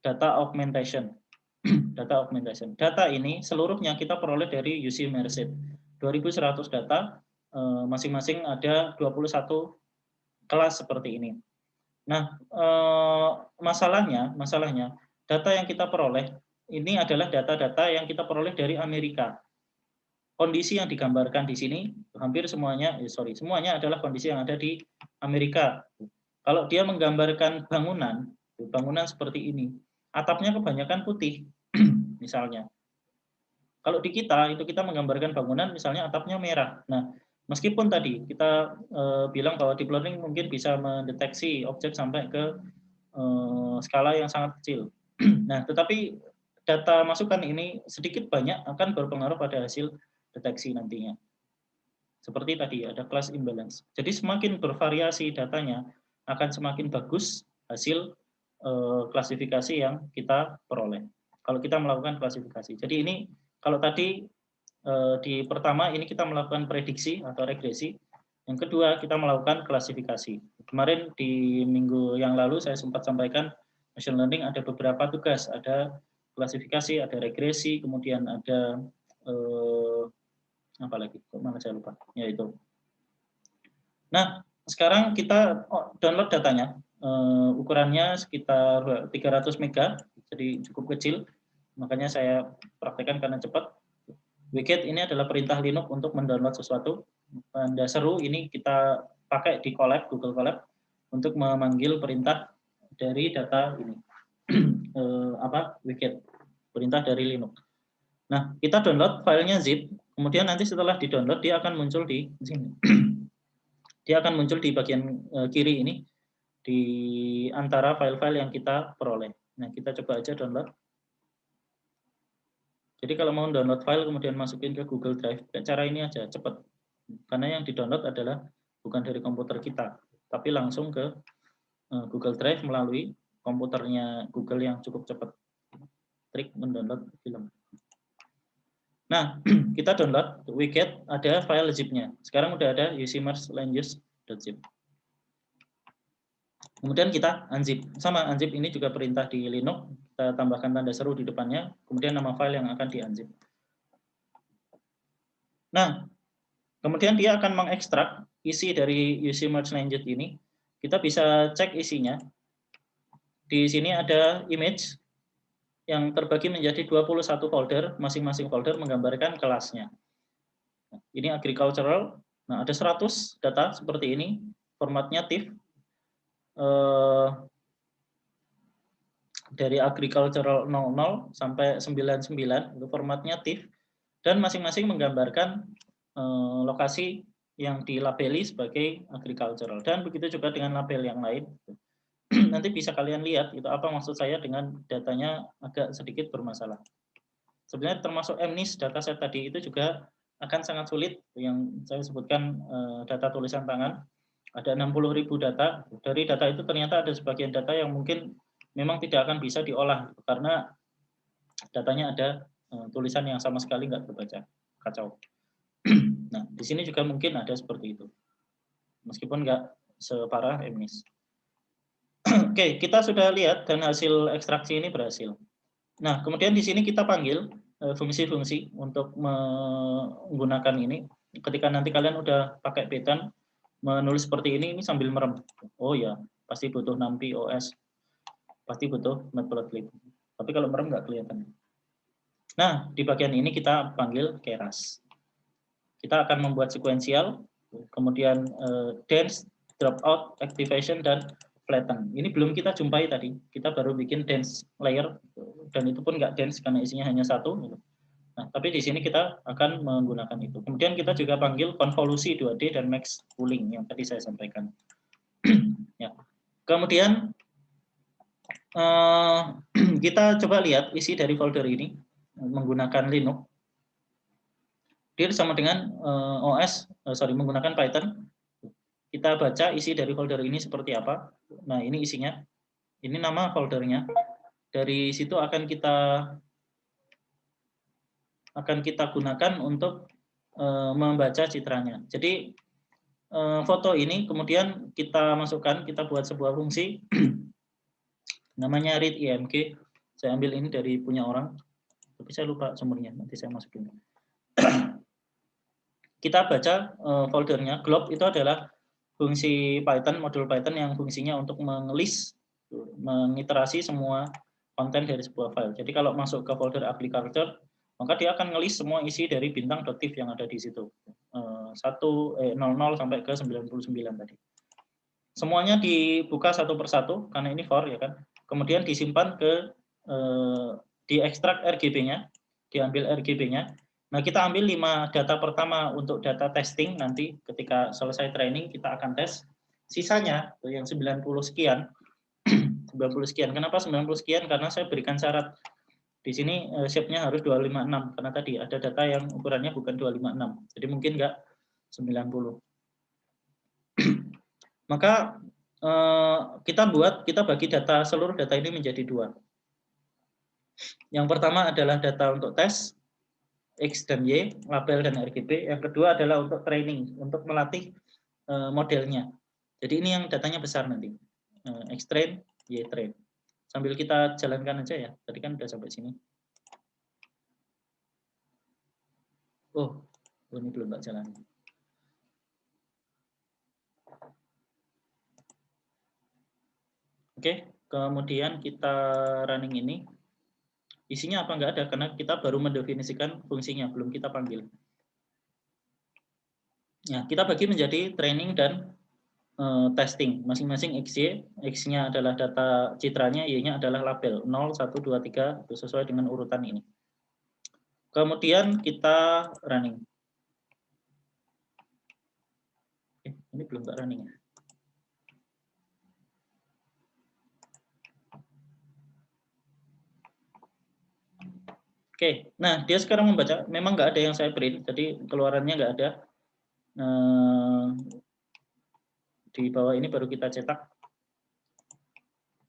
data augmentation. Data augmentation. Data ini seluruhnya kita peroleh dari UC Merced. 2.100 data, masing-masing ada 21 kelas seperti ini. Nah, masalahnya data yang kita peroleh ini adalah data-data yang kita peroleh dari Amerika. Kondisi yang digambarkan di sini hampir semuanya adalah kondisi yang ada di Amerika. Kalau dia menggambarkan bangunan seperti ini, atapnya kebanyakan putih, misalnya. Kalau di kita itu kita menggambarkan bangunan, misalnya atapnya merah. Nah, meskipun tadi kita bilang bahwa deep learning mungkin bisa mendeteksi objek sampai ke skala yang sangat kecil. Nah, tetapi data masukan ini sedikit banyak akan berpengaruh pada hasil deteksi nantinya. Seperti tadi ada class imbalance. Jadi semakin bervariasi datanya akan semakin bagus hasil klasifikasi yang kita peroleh. Kalau kita melakukan klasifikasi. Jadi ini kalau tadi di pertama ini kita melakukan prediksi atau regresi. Yang kedua kita melakukan klasifikasi. Kemarin di minggu yang lalu saya sempat sampaikan machine learning ada beberapa tugas, ada klasifikasi, ada regresi, kemudian ada apa lagi? Kok mana saya lupa? Ya itu. Nah, sekarang kita download datanya. Ukurannya sekitar 300 mega, jadi cukup kecil. Makanya saya praktekkan karena cepat. Wicket ini adalah perintah Linux untuk mendownload sesuatu. Tanda seru ini kita pakai di Colab, Google Colab untuk memanggil perintah dari data ini. Wicket, perintah dari Linux. Nah, kita download filenya zip, kemudian nanti setelah di-download dia akan muncul di sini. Dia akan muncul di bagian kiri ini, di antara file-file yang kita peroleh. Nah, kita coba aja download. Jadi kalau mau download file kemudian masukin ke Google Drive, cara ini aja, cepat. Karena yang di-download adalah bukan dari komputer kita, tapi langsung ke Google Drive melalui komputernya Google yang cukup cepat. Trik mendownload film. Nah, kita download Wicket, ada file zip-nya. Sekarang udah ada ucmerge.language.zip. Kemudian kita unzip. Sama unzip ini juga perintah di Linux. Kita tambahkan tanda seru di depannya. Kemudian nama file yang akan di-unzip. Nah, kemudian dia akan mengekstrak isi dari ucmerge.language ini. Kita bisa cek isinya. Di sini ada image yang terbagi menjadi 21 folder, masing-masing folder menggambarkan kelasnya. Ini agricultural, nah ada 100 data seperti ini, formatnya TIFF, dari agricultural 00 sampai 99, itu formatnya TIFF, dan masing-masing menggambarkan lokasi yang dilabeli sebagai agricultural, dan begitu juga dengan label yang lain. Nanti bisa kalian lihat itu apa maksud saya dengan datanya agak sedikit bermasalah. Sebenarnya termasuk MNIST dataset tadi itu juga akan sangat sulit, yang saya sebutkan data tulisan tangan. Ada 60.000 data. Dari data itu ternyata ada sebagian data yang mungkin memang tidak akan bisa diolah karena datanya ada tulisan yang sama sekali nggak terbaca, kacau. Nah, di sini juga mungkin ada seperti itu, meskipun nggak separah MNIST. Oke, kita sudah lihat dan hasil ekstraksi ini berhasil. Nah, kemudian di sini kita panggil fungsi-fungsi untuk menggunakan ini. Ketika nanti kalian udah pakai Python, menulis seperti ini sambil merem. Oh ya, pasti butuh NumPy OS. pasti butuh matplotlib. Tapi kalau merem nggak kelihatan. Nah, di bagian ini kita panggil keras. Kita akan membuat sequential, kemudian dense, dropout, activation, dan flatten. Ini belum kita jumpai tadi. Kita baru bikin dense layer, dan itu pun nggak dense karena isinya hanya satu. Nah, tapi di sini kita akan menggunakan itu. Kemudian kita juga panggil konvolusi 2D dan max pooling yang tadi saya sampaikan. Ya. Kemudian kita coba lihat isi dari folder ini menggunakan Linux. Dia sama dengan menggunakan Python. Kita baca isi dari folder ini seperti apa. Nah, ini isinya. Ini nama foldernya. Dari situ akan kita gunakan untuk membaca citranya. Jadi foto ini kemudian kita masukkan, kita buat sebuah fungsi namanya read.img. Saya ambil ini dari punya orang, tapi saya lupa sumbernya. Nanti saya masukin. Kita baca foldernya. Glob itu adalah fungsi Python, modul Python yang fungsinya untuk mengelis, mengiterasi semua konten dari sebuah file. Jadi kalau masuk ke folder agriculture, maka dia akan ngelis semua isi dari bintang.tif yang ada di situ. 00 sampai ke 99 tadi. Semuanya dibuka satu persatu, karena ini for, ya kan. Kemudian disimpan diekstrak RGB-nya, diambil RGB-nya. Nah, kita ambil 5 data pertama untuk data testing, nanti ketika selesai training kita akan tes. Sisanya, yang 90 sekian, 90 sekian. Kenapa 90 sekian? Karena saya berikan syarat. Di sini shape-nya harus 256, karena tadi ada data yang ukurannya bukan 256. Jadi mungkin enggak 90. Maka kita bagi data, seluruh data ini menjadi 2. Yang pertama adalah data untuk tes, X dan Y, label dan RGB. Yang kedua adalah untuk training, untuk melatih modelnya. Jadi ini yang datanya besar nanti. X train, Y train. Sambil kita jalankan aja ya. Tadi kan udah sampai sini. Oh, ini belum tak jalan. Oke, kemudian kita running ini. Isinya apa? Enggak ada, karena kita baru mendefinisikan fungsinya, belum kita panggil. Ya, kita bagi menjadi training dan testing. Masing-masing XY, X-nya adalah data citranya, Y-nya adalah label. 0, 1, 2, 3, itu sesuai dengan urutan ini. Kemudian kita running. Ini belum tak running ya. Oke, nah dia sekarang membaca, memang nggak ada yang saya print, jadi keluarannya nggak ada. Di bawah ini baru kita cetak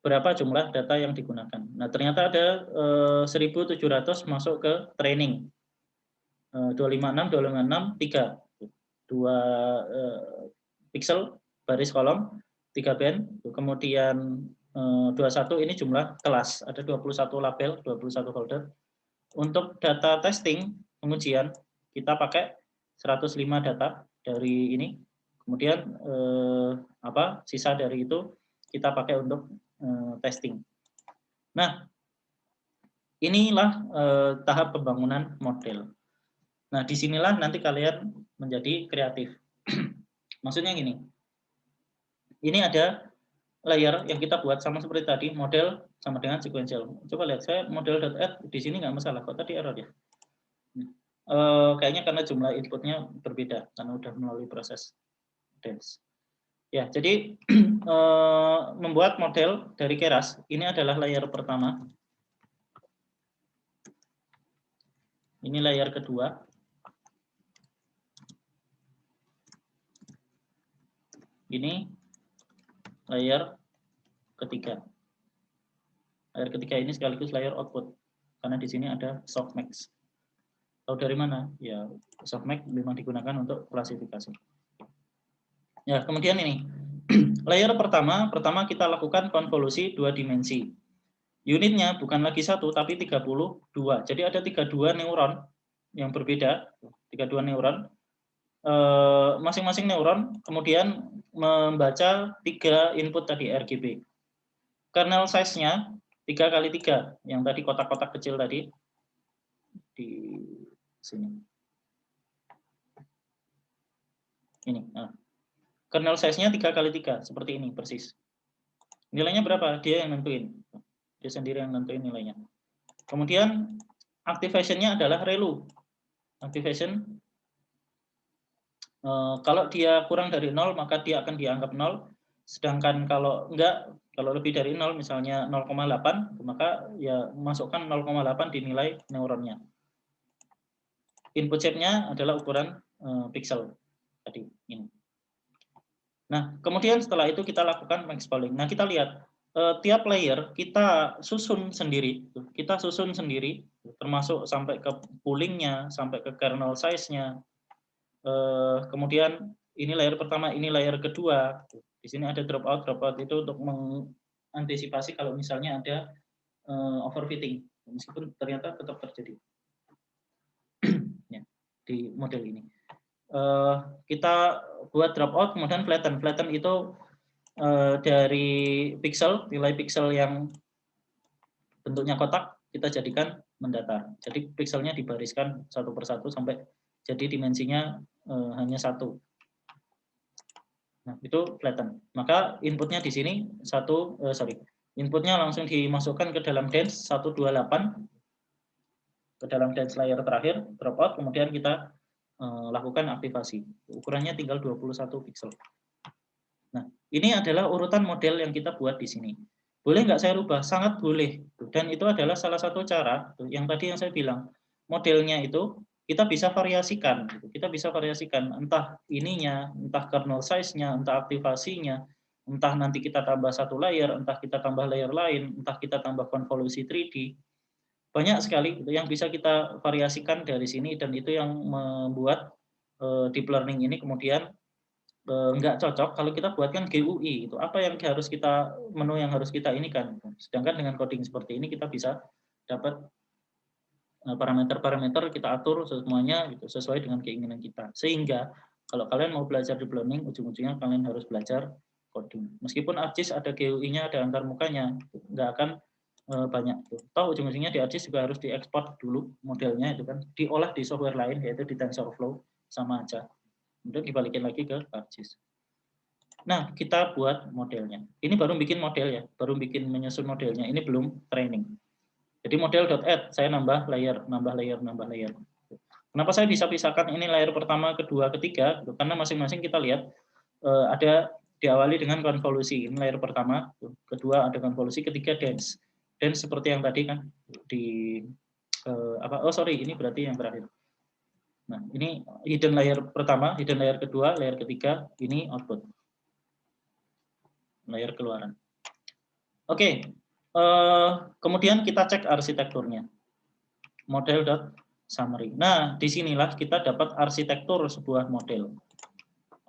berapa jumlah data yang digunakan. Nah, ternyata ada 1.700 masuk ke training. 256, 256, 3. 2 pixel, baris kolom, 3 band. Kemudian 21 ini jumlah kelas, ada 21 label, 21 folder. Untuk data testing, pengujian, kita pakai 105 data dari ini. Kemudian sisa dari itu kita pakai untuk testing. Nah, inilah tahap pembangunan model. Nah, disinilah nanti kalian menjadi kreatif. Maksudnya gini, ini ada layer yang kita buat sama seperti tadi, model sama dengan sequential. Coba lihat, saya model.add di sini nggak masalah, kok tadi error ya? Kayaknya karena jumlah inputnya berbeda, karena udah melalui proses dance. Ya, jadi membuat model dari Keras, ini adalah layer pertama. Ini layer kedua. Ini layer ketiga. Layer ketiga ini sekaligus layer output, karena di sini ada softmax. Tahu dari mana? Ya, softmax memang digunakan untuk klasifikasi. Ya, kemudian ini layer pertama kita lakukan konvolusi 2 dimensi. Unitnya bukan lagi 1 tapi 32. Jadi ada 32 neuron yang berbeda, 32 neuron. Masing-masing neuron kemudian membaca 3 input tadi RGB. kernel size-nya 3x3, yang tadi kotak-kotak kecil tadi di sini. Ini. Nah, kernel size-nya 3x3 seperti ini persis. Nilainya berapa? Dia yang nentuin. Dia sendiri yang nentuin nilainya. Kemudian activation-nya adalah relu. Activation kalau dia kurang dari 0 maka dia akan dianggap 0. Sedangkan kalau enggak, kalau lebih dari 0 misalnya 0,8 maka ya masukkan 0,8 di nilai neuronnya. Input shape-nya adalah ukuran pixel tadi ini. Nah, kemudian setelah itu kita lakukan max polling. Nah, kita lihat tiap layer kita susun sendiri, termasuk sampai ke pooling-nya, sampai ke kernel size-nya. Kemudian ini layer pertama, ini layer kedua. Di sini ada dropout itu untuk mengantisipasi kalau misalnya ada overfitting, meskipun ternyata tetap terjadi ya, di model ini. Kita buat dropout, kemudian flatten. Flatten itu dari pixel, nilai pixel yang bentuknya kotak kita jadikan mendatar. Jadi pixelnya dibariskan satu persatu sampai jadi dimensinya hanya satu. Nah, itu flatten. Maka inputnya di sini inputnya langsung dimasukkan ke dalam dance 128, ke dalam dance layer terakhir, dropout, kemudian kita lakukan aktivasi. Ukurannya tinggal 21 pixel. Nah, ini adalah urutan model yang kita buat di sini. Boleh nggak saya rubah? Sangat boleh. Dan itu adalah salah satu cara, yang tadi yang saya bilang, modelnya itu kita bisa variasikan. Kita bisa variasikan entah ininya, entah kernel size-nya, entah aktivasinya, entah nanti kita tambah satu layer, entah kita tambah layer lain, entah kita tambah konvolusi 3D. Banyak sekali yang bisa kita variasikan dari sini, dan itu yang membuat deep learning ini kemudian nggak cocok kalau kita buatkan GUI. Itu apa yang harus kita, menu yang harus kita ini kan. Sedangkan dengan coding seperti ini kita bisa dapat parameter-parameter, kita atur semuanya gitu, sesuai dengan keinginan kita. Sehingga kalau kalian mau belajar deep learning, ujung-ujungnya kalian harus belajar coding. Meskipun ArcGIS ada GUI-nya, ada antar mukanya, nggak akan banyak. Toh ujung-ujungnya di ArcGIS juga harus diekspor dulu modelnya itu kan, diolah di software lain yaitu di TensorFlow, sama aja. Kemudian dibalikin lagi ke ArcGIS. Nah, kita buat modelnya. Ini baru bikin model ya, baru bikin menyusun modelnya. Ini belum training. Jadi model.add, saya nambah layer. Kenapa saya bisa pisahkan ini layer pertama, kedua, ketiga? Karena masing-masing kita lihat ada diawali dengan konvolusi. Ini layer pertama, kedua ada konvolusi, ketiga dense. Dense seperti yang tadi kan di ini berarti yang terakhir. Nah, ini hidden layer pertama, hidden layer kedua, layer ketiga, ini output. Layer keluaran. Oke, kemudian kita cek arsitekturnya. Model.summary. Nah, disinilah kita dapat arsitektur sebuah model.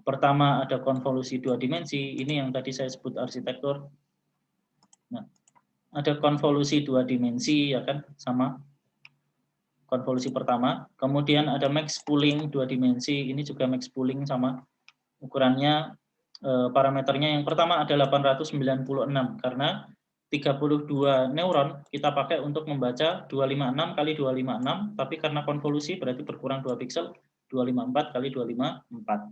Pertama ada konvolusi 2 dimensi, ini yang tadi saya sebut arsitektur. Nah, ada konvolusi 2 dimensi, ya kan, sama konvolusi pertama. Kemudian ada max pooling 2 dimensi, ini juga max pooling sama. Ukurannya, parameternya yang pertama ada 896, karena 32 neuron kita pakai untuk membaca 256 kali 256, tapi karena konvolusi berarti berkurang 2 pixel, 254 kali 254.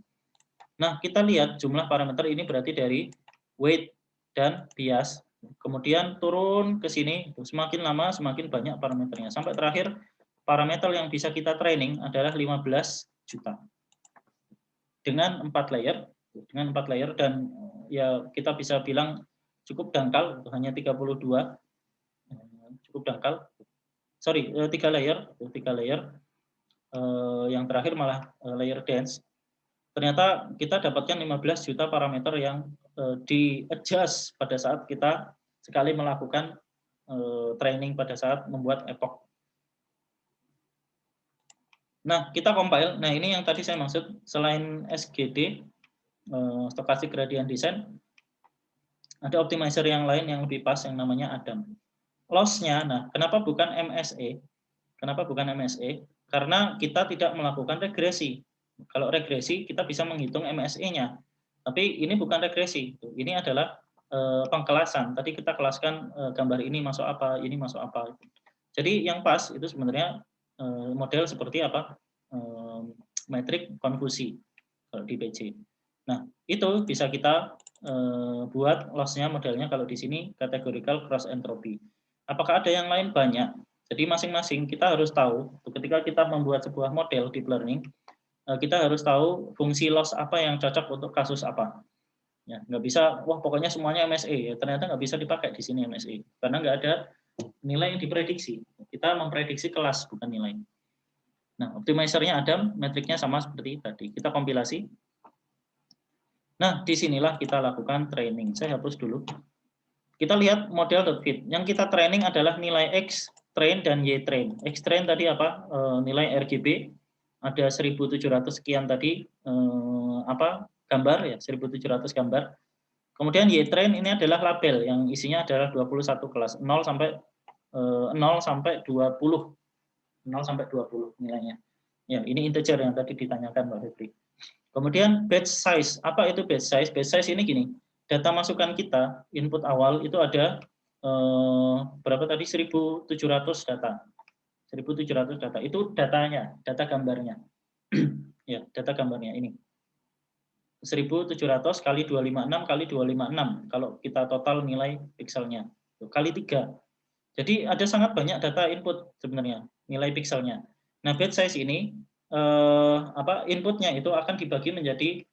Nah, kita lihat jumlah parameter ini berarti dari weight dan bias. Kemudian turun ke sini, semakin lama semakin banyak parameternya. Sampai terakhir, parameter yang bisa kita training adalah 15 juta. Dengan 4 layer, dan ya kita bisa bilang cukup dangkal, hanya 32, cukup dangkal. 3 layer, yang terakhir malah layer dense. Ternyata kita dapatkan 15 juta parameter yang di-adjust pada saat kita sekali melakukan training, pada saat membuat epoch. Nah, kita compile. Nah, ini yang tadi saya maksud, selain SGD, stochastic gradient descent, ada optimizer yang lain yang lebih pas yang namanya ADAM. Loss-nya, nah kenapa bukan MSE? Kenapa bukan MSE? Karena kita tidak melakukan regresi. Kalau regresi kita bisa menghitung MSE-nya. Tapi ini bukan regresi. Ini adalah pengkelasan. Tadi kita kelaskan gambar ini masuk apa, ini masuk apa. Jadi yang pas itu sebenarnya model seperti apa, metrik konfusi kalau di PC. Nah itu bisa kita buat loss-nya modelnya kalau di sini categorical cross entropy. Apakah ada yang lain? Banyak. Jadi masing-masing kita harus tahu ketika kita membuat sebuah model deep learning, kita harus tahu fungsi loss apa yang cocok untuk kasus apa. Ya, nggak bisa, wah pokoknya semuanya MSE, ya, ternyata nggak bisa dipakai di sini MSE, karena nggak ada nilai yang diprediksi. Kita memprediksi kelas, bukan nilai. Nah, optimizer-nya ada, metriknya sama seperti tadi. Kita kompilasi. Nah, disinilah kita lakukan training. Saya hapus dulu. Kita lihat model.fit. Yang kita training adalah nilai X train dan Y train. X train tadi apa? Nilai RGB. Ada 1.700 sekian tadi gambar ya, 1.700 gambar. Kemudian Y train ini adalah label yang isinya adalah 21 kelas, 0 sampai 0 sampai 20. 0 sampai 20 nilainya. Ya, ini integer yang tadi ditanyakan Mbak Febri. Kemudian batch size. Apa itu batch size? Batch size ini gini. Data masukan kita, input awal itu ada berapa tadi? 1.700 data. 1.700 data. Itu datanya, data gambarnya. Ya, data gambarnya ini. 1.700 kali 256 kali 256 kalau kita total nilai pixelnya. Kali 3. Jadi ada sangat banyak data input sebenarnya, nilai pixelnya. Nah, batch size ini inputnya itu akan dibagi menjadi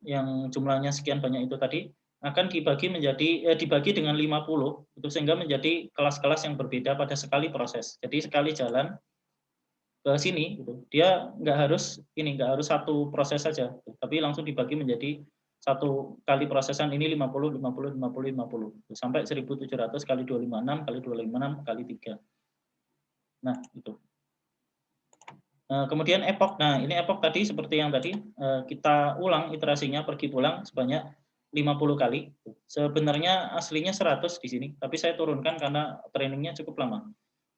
yang jumlahnya sekian banyak itu tadi akan dibagi dengan 50 itu sehingga menjadi kelas-kelas yang berbeda pada sekali proses. Jadi sekali jalan ke sini gitu, dia nggak harus satu proses saja, tapi langsung dibagi menjadi satu kali prosesan ini 50 50 50 50 sampai 1.700 kali 256 kali 256 kali 3. Nah, itu. Kemudian epoch. Nah, ini epoch tadi seperti yang tadi kita ulang iterasinya pergi pulang sebanyak 50 kali. Sebenarnya aslinya 100 di sini, tapi saya turunkan karena trainingnya cukup lama.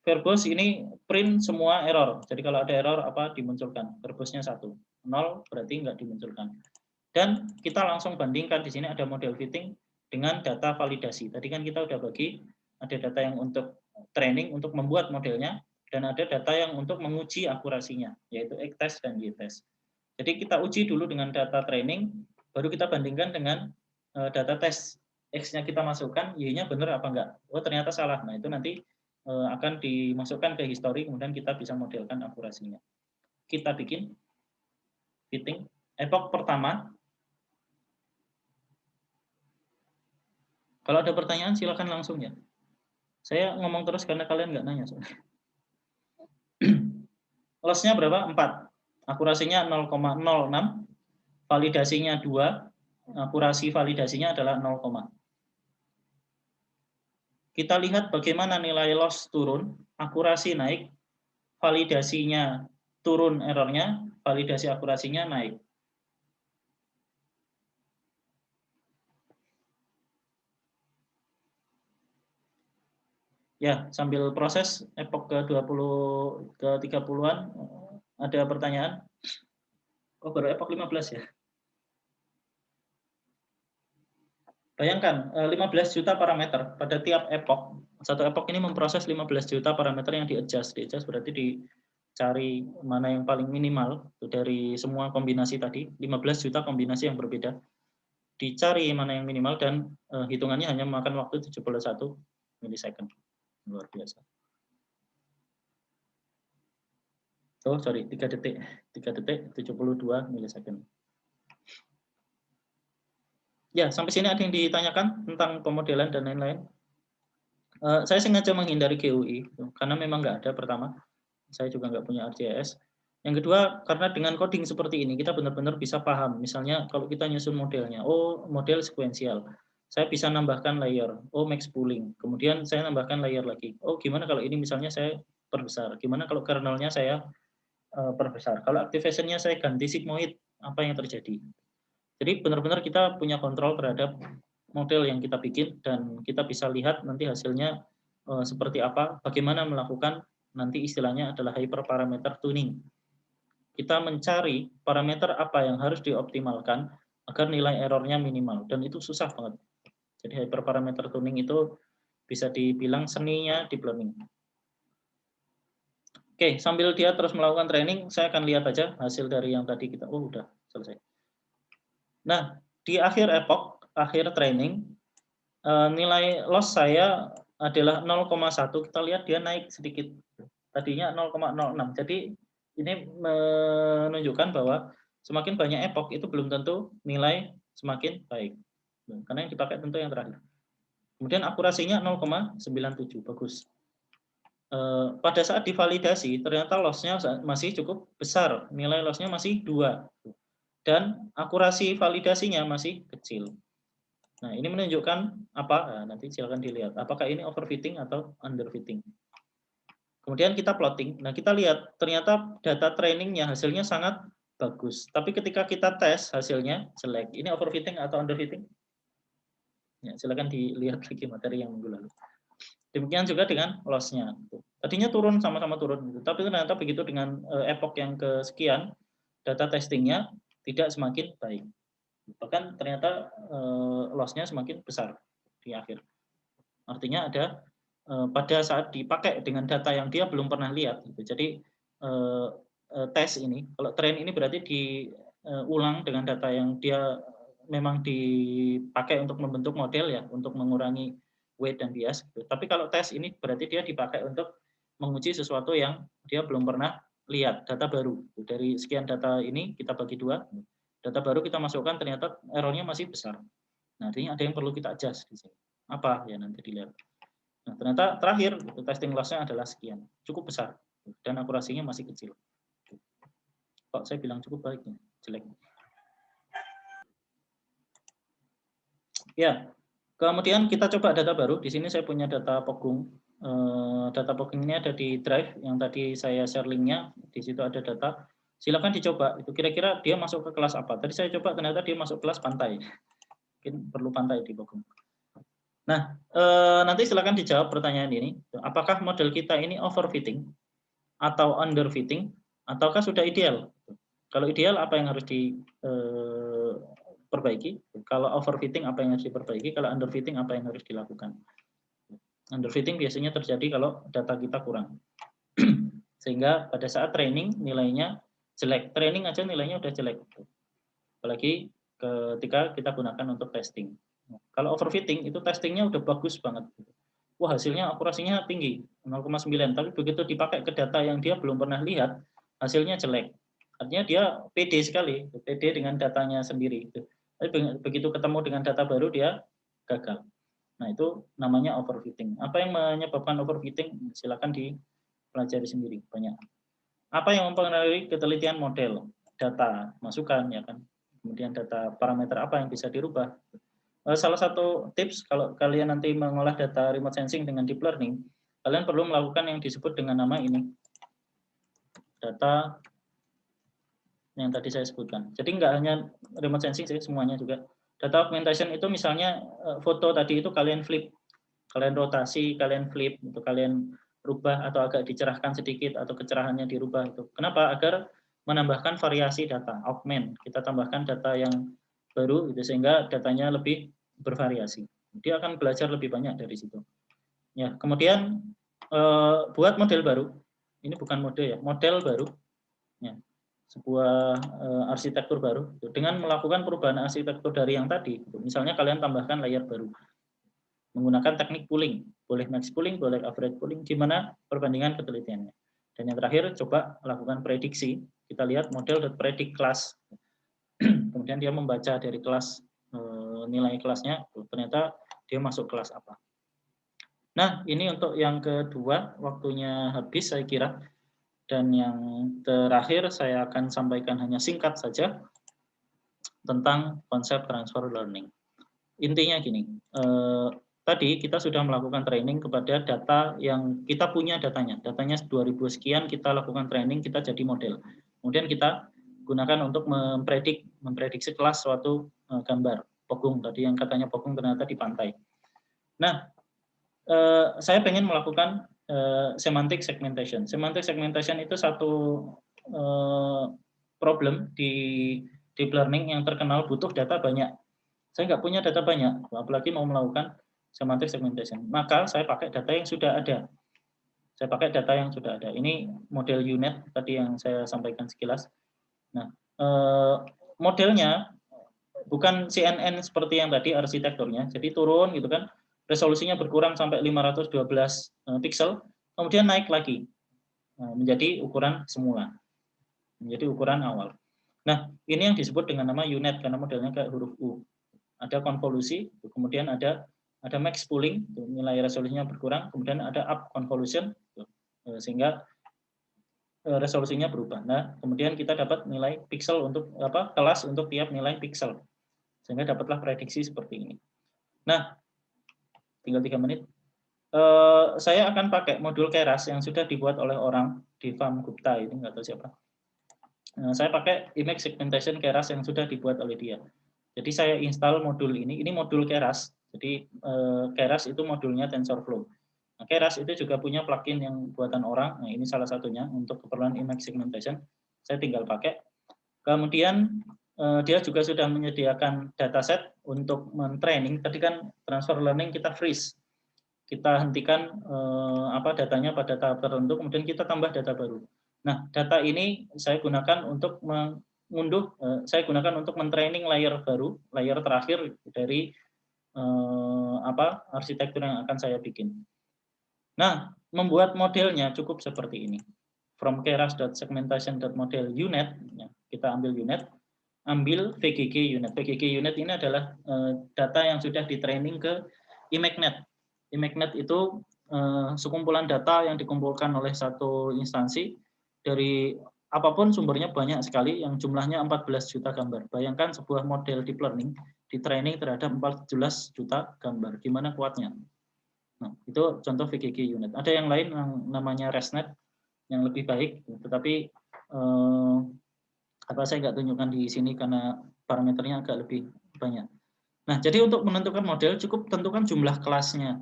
Verbose ini print semua error. Jadi kalau ada error apa dimunculkan. Verbose-nya 1. 0 berarti nggak dimunculkan. Dan kita langsung bandingkan di sini ada model fitting dengan data validasi. Tadi kan kita udah bagi ada data yang untuk training untuk membuat modelnya dan ada data yang untuk menguji akurasinya yaitu X-test dan Y-test. Jadi kita uji dulu dengan data training baru kita bandingkan dengan data tes. X-nya kita masukkan, Y-nya benar apa enggak? Oh ternyata salah. Nah itu nanti akan dimasukkan ke history, kemudian kita bisa modelkan akurasinya. Kita bikin fitting. Epoch pertama. Kalau ada pertanyaan silakan langsung ya. Saya ngomong terus karena kalian nggak nanya. Loss-nya berapa? 4. Akurasinya 0,06. Validasinya 2. Akurasi validasinya adalah 0, kita lihat bagaimana nilai loss turun, akurasi naik, validasinya turun errornya, validasi akurasinya naik. Ya, sambil proses epoch ke 30-an ada pertanyaan? Oh, baru epoch 15 ya. Bayangkan 15 juta parameter pada tiap epoch. Satu epoch ini memproses 15 juta parameter yang di-adjust. Di-adjust berarti dicari mana yang paling minimal dari semua kombinasi tadi, 15 juta kombinasi yang berbeda. Dicari mana yang minimal dan hitungannya hanya memakan waktu 71 milisecond. Luar biasa. Oh, sorry, 3 detik 72 milisecond. Ya, sampai sini ada yang ditanyakan tentang pemodelan dan lain-lain. Saya sengaja menghindari GUI karena memang nggak ada pertama. Saya juga nggak punya ArcGIS. Yang kedua, karena dengan coding seperti ini kita benar-benar bisa paham. Misalnya kalau kita nyusun modelnya, oh model sekuensial, saya bisa nambahkan layer, oh max pooling. Kemudian saya nambahkan layer lagi. Oh gimana kalau ini misalnya saya perbesar, gimana kalau kernelnya saya perbesar. Kalau activation-nya saya ganti sigmoid, apa yang terjadi? Jadi benar-benar kita punya kontrol terhadap model yang kita bikin dan kita bisa lihat nanti hasilnya seperti apa, bagaimana melakukan nanti istilahnya adalah hyperparameter tuning. Kita mencari parameter apa yang harus dioptimalkan agar nilai errornya minimal dan itu susah banget. Jadi hyperparameter tuning itu bisa dibilang seninya deep learning. Oke, sambil dia terus melakukan training, saya akan lihat aja hasil dari yang tadi kita, oh udah selesai. Nah, di akhir epoch, akhir training, nilai loss saya adalah 0,1, kita lihat dia naik sedikit. Tadinya 0,06. Jadi ini menunjukkan bahwa semakin banyak epoch itu belum tentu nilai semakin baik. Karena yang dipakai tentu yang terakhir. Kemudian akurasinya 0,97, bagus. Pada saat divalidasi ternyata loss-nya masih cukup besar, nilai loss-nya masih 2 dan akurasi validasinya masih kecil. Nah, ini menunjukkan apa? Nah, nanti silakan dilihat apakah ini overfitting atau underfitting. Kemudian kita plotting. Nah, kita lihat ternyata data trainingnya hasilnya sangat bagus, tapi ketika kita tes hasilnya jelek. Ini overfitting atau underfitting? Ya, silakan dilihat lagi materi yang minggu lalu. Demikian juga dengan loss-nya. Tadinya turun, sama-sama turun, tapi ternyata begitu dengan epoch yang kesekian, data testingnya tidak semakin baik. Bahkan ternyata loss-nya semakin besar di akhir. Artinya ada pada saat dipakai dengan data yang dia belum pernah lihat. Jadi tes ini, kalau train ini berarti diulang dengan data yang dia memang dipakai untuk membentuk model ya, untuk mengurangi weight dan bias. Tapi kalau tes ini berarti dia dipakai untuk menguji sesuatu yang dia belum pernah lihat, data baru. Dari sekian data ini kita bagi 2, data baru kita masukkan ternyata errornya masih besar. Nah, artinya ada yang perlu kita adjust di sini. Apa ya nanti dilihat. Nah, ternyata terakhir testing loss-nya adalah sekian, cukup besar dan akurasinya masih kecil. Kok saya bilang cukup baik, jelek. Ya, kemudian kita coba data baru. Di sini saya punya data Pogung. Data Pogung ini ada di Drive yang tadi saya share linknya. Di situ ada data. Silakan dicoba. Itu kira-kira dia masuk ke kelas apa? Tadi saya coba ternyata dia masuk kelas pantai. Mungkin perlu pantai di Pogung. Nah, nanti silakan dijawab pertanyaan ini. Apakah model kita ini overfitting atau underfitting, ataukah sudah ideal? Kalau ideal apa yang harus diperbaiki? Kalau overfitting apa yang harus diperbaiki? Kalau underfitting apa yang harus dilakukan? Underfitting biasanya terjadi kalau data kita kurang. Sehingga pada saat training nilainya jelek. Training aja nilainya udah jelek. Apalagi ketika kita gunakan untuk testing. Kalau overfitting itu testingnya udah bagus banget. Wah, hasilnya akurasinya tinggi, 0,9. Tapi begitu dipakai ke data yang dia belum pernah lihat, hasilnya jelek. Artinya dia pede sekali, pede dengan datanya sendiri. Tapi begitu ketemu dengan data baru dia gagal. Nah, itu namanya overfitting. Apa yang menyebabkan overfitting? Silakan dipelajari sendiri, banyak. Apa yang mempengaruhi ketelitian model? Data, masukan, ya kan. Kemudian data parameter apa yang bisa dirubah. Salah satu tips kalau kalian nanti mengolah data remote sensing dengan deep learning, kalian perlu melakukan yang disebut dengan nama ini. Data yang tadi saya sebutkan. Jadi nggak hanya remote sensing sih, semuanya juga. Data augmentation itu misalnya foto tadi itu kalian flip, kalian rotasi, kalian flip, itu kalian rubah atau agak dicerahkan sedikit atau kecerahannya dirubah itu. Kenapa? Agar menambahkan variasi data, augment. Kita tambahkan data yang baru itu sehingga datanya lebih bervariasi. Dia akan belajar lebih banyak dari situ. Ya, kemudian buat model baru. Ini bukan model ya, model baru. Ya, sebuah arsitektur baru dengan melakukan perubahan arsitektur dari yang tadi. Misalnya kalian tambahkan layer baru menggunakan teknik pooling, boleh max pooling, boleh average pooling, gimana perbandingan ketelitiannya. Dan yang terakhir coba lakukan prediksi. Kita lihat model.predict class. Kemudian dia membaca dari kelas nilai kelasnya, ternyata dia masuk kelas apa. Nah, ini untuk yang kedua, waktunya habis saya kira. Dan yang terakhir saya akan sampaikan hanya singkat saja tentang konsep transfer learning. Intinya gini, tadi kita sudah melakukan training kepada data yang kita punya datanya 2000 sekian, kita lakukan training, kita jadi model. Kemudian kita gunakan untuk memprediksi kelas suatu gambar, Pogung tadi yang katanya Pogung ternyata di pantai. Nah, saya pengen melakukan semantic segmentation. Semantic segmentation itu satu problem di deep learning yang terkenal butuh data banyak. Saya nggak punya data banyak, apalagi mau melakukan semantic segmentation. Maka saya pakai data yang sudah ada. Saya pakai data yang sudah ada. Ini model UNet tadi yang saya sampaikan sekilas. Nah, modelnya bukan CNN seperti yang tadi arsitekturnya. Jadi turun gitu kan, resolusinya berkurang sampai 512 pixel, kemudian naik lagi menjadi ukuran semula, menjadi ukuran awal. Nah, ini yang disebut dengan nama UNet karena modelnya kayak huruf U. Ada konvolusi, kemudian ada max pooling, nilai resolusinya berkurang, kemudian ada up convolution, sehingga resolusinya berubah. Nah, kemudian kita dapat nilai pixel untuk kelas untuk tiap nilai pixel, sehingga dapatlah prediksi seperti ini. Nah, tinggal 3 menit. Saya akan pakai modul Keras yang sudah dibuat oleh orang di Vam Gupta, ini nggak tahu siapa. Saya pakai image segmentation Keras yang sudah dibuat oleh dia. Jadi saya install modul ini modul Keras. Jadi Keras itu modulnya TensorFlow. Nah, Keras itu juga punya plugin yang buatan orang. Nah, ini salah satunya untuk keperluan image segmentation. Saya tinggal pakai. Kemudian dia juga sudah menyediakan dataset untuk men-training. Tadi kan transfer learning kita freeze. Kita hentikan datanya pada tahap tertentu, kemudian kita tambah data baru. Nah, data ini saya gunakan untuk mengunduh, saya gunakan untuk men-training layer baru, layer terakhir dari arsitektur yang akan saya bikin. Nah, membuat modelnya cukup seperti ini. From keras.segmentation.model UNet, kita ambil UNet, ambil VGG UNet. VGG UNet ini adalah data yang sudah di-training ke IMAGNet. IMAGNet itu sekumpulan data yang dikumpulkan oleh satu instansi dari apapun sumbernya banyak sekali, yang jumlahnya 14 juta gambar. Bayangkan sebuah model deep learning di-training terhadap 14 juta gambar. Gimana kuatnya? Nah, itu contoh VGG UNet. Ada yang lain yang namanya ResNet yang lebih baik, tetapi saya nggak tunjukkan di sini karena parameternya agak lebih banyak. Nah, jadi untuk menentukan model cukup tentukan jumlah kelasnya.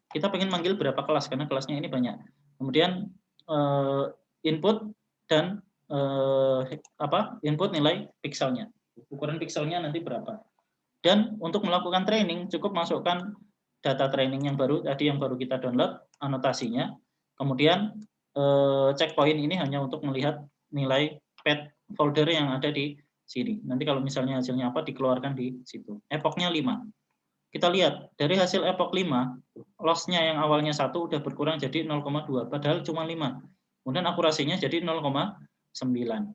Kita pengen manggil berapa kelas karena kelasnya ini banyak. Kemudian input dan input nilai pixelnya. Ukuran pixelnya nanti berapa. Dan untuk melakukan training cukup masukkan data training yang baru tadi yang baru kita download, anotasinya. Kemudian checkpoint ini hanya untuk melihat nilai path folder yang ada di sini. Nanti kalau misalnya hasilnya apa dikeluarkan di situ. Epochnya 5. Kita lihat dari hasil epoch 5, loss-nya yang awalnya 1 udah berkurang jadi 0,2 padahal cuma 5. Kemudian akurasinya jadi 0,9.